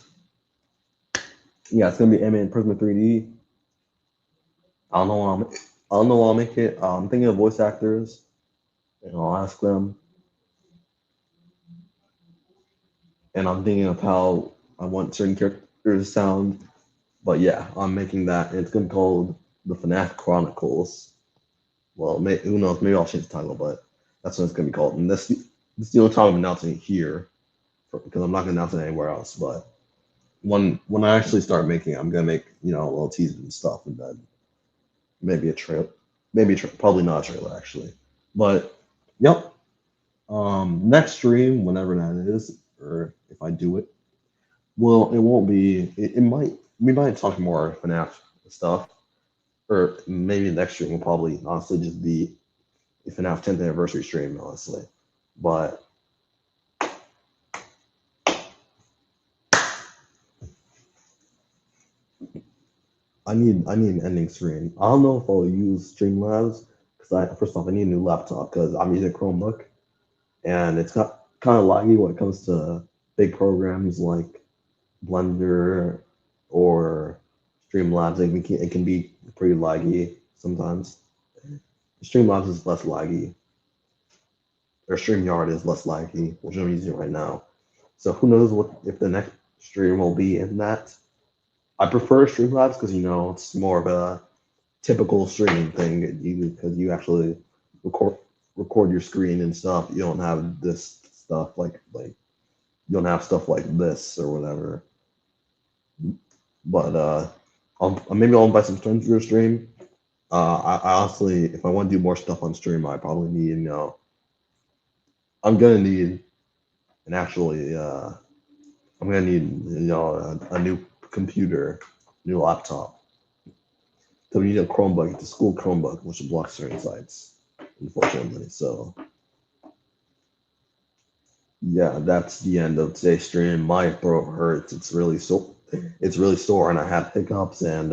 yeah, it's gonna be animated in Prisma 3D. I don't know what I'll make it. I'm thinking of voice actors, and I'll ask them. And I'm thinking of how I want certain characters to sound. But yeah, I'm making that, and it's gonna be called the FNAF Chronicles. Well, who knows? Maybe I'll change the title, but that's what it's gonna be called. And this is the only time I'm announcing it here, because I'm not gonna announce it anywhere else. But when I actually start making it, I'm gonna make a little teaser and stuff, and then maybe a trailer, probably not a trailer actually. But yep, next stream, whenever that is, or if I do it, well, it won't be. We might talk more FNAF stuff, or maybe the next stream will probably honestly just be a FNAF 10th anniversary stream, honestly. But I need an ending screen. I don't know if I'll use Streamlabs because first off I need a new laptop because I'm using a Chromebook and it's got kind of laggy when it comes to big programs like Blender or Streamlabs. It can be pretty laggy sometimes. Streamlabs is less laggy, or StreamYard is less laggy, which I'm using right now. So who knows if the next stream will be in that. I prefer Streamlabs because it's more of a typical streaming thing because you actually record your screen and stuff. You don't have this stuff like you don't have stuff like this or whatever. But maybe I'll invite some friends to your stream. I honestly, if I want to do more stuff on stream, I probably need I'm gonna need an actually I'm gonna need a new computer, new laptop. So we need a Chromebook, the school Chromebook, which blocks certain sites, unfortunately. So yeah, that's the end of today's stream. My throat hurts. It's really sore, and I have hiccups, and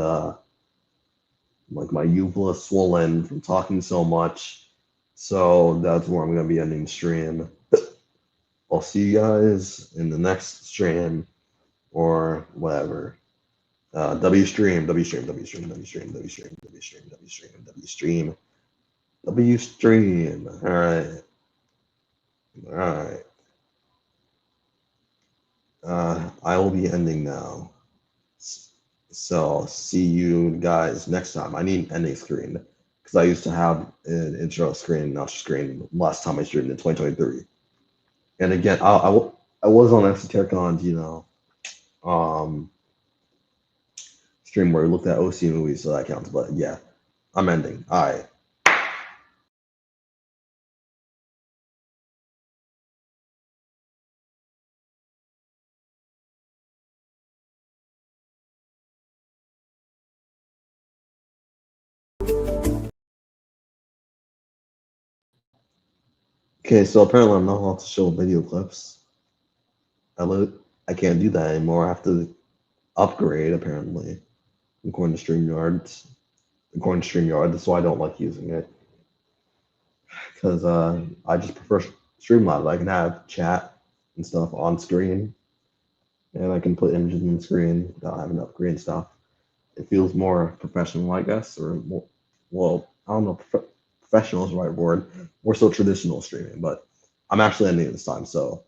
like my uvula swollen from talking so much. So that's where I'm gonna be ending the stream. I'll see you guys in the next stream or whatever. W stream. All right. I will be ending now. So see you guys next time. I need an ending screen because I used to have an intro screen, not screen, last time I streamed in 2023. And again, I was on Esotericon's, stream where we looked at OC movies, so that counts. But yeah, I'm ending. All right. Okay, so apparently I'm not allowed to show video clips. I can't do that anymore. I have to upgrade, apparently, according to StreamYard. That's why I don't like using it. Because I just prefer Streamlabs. I can have chat and stuff on screen, and I can put images on the screen without having to upgrade stuff. It feels more professional, I guess, or more, well, I don't know, professional is the right word. More so traditional streaming, but I'm actually ending it this time, so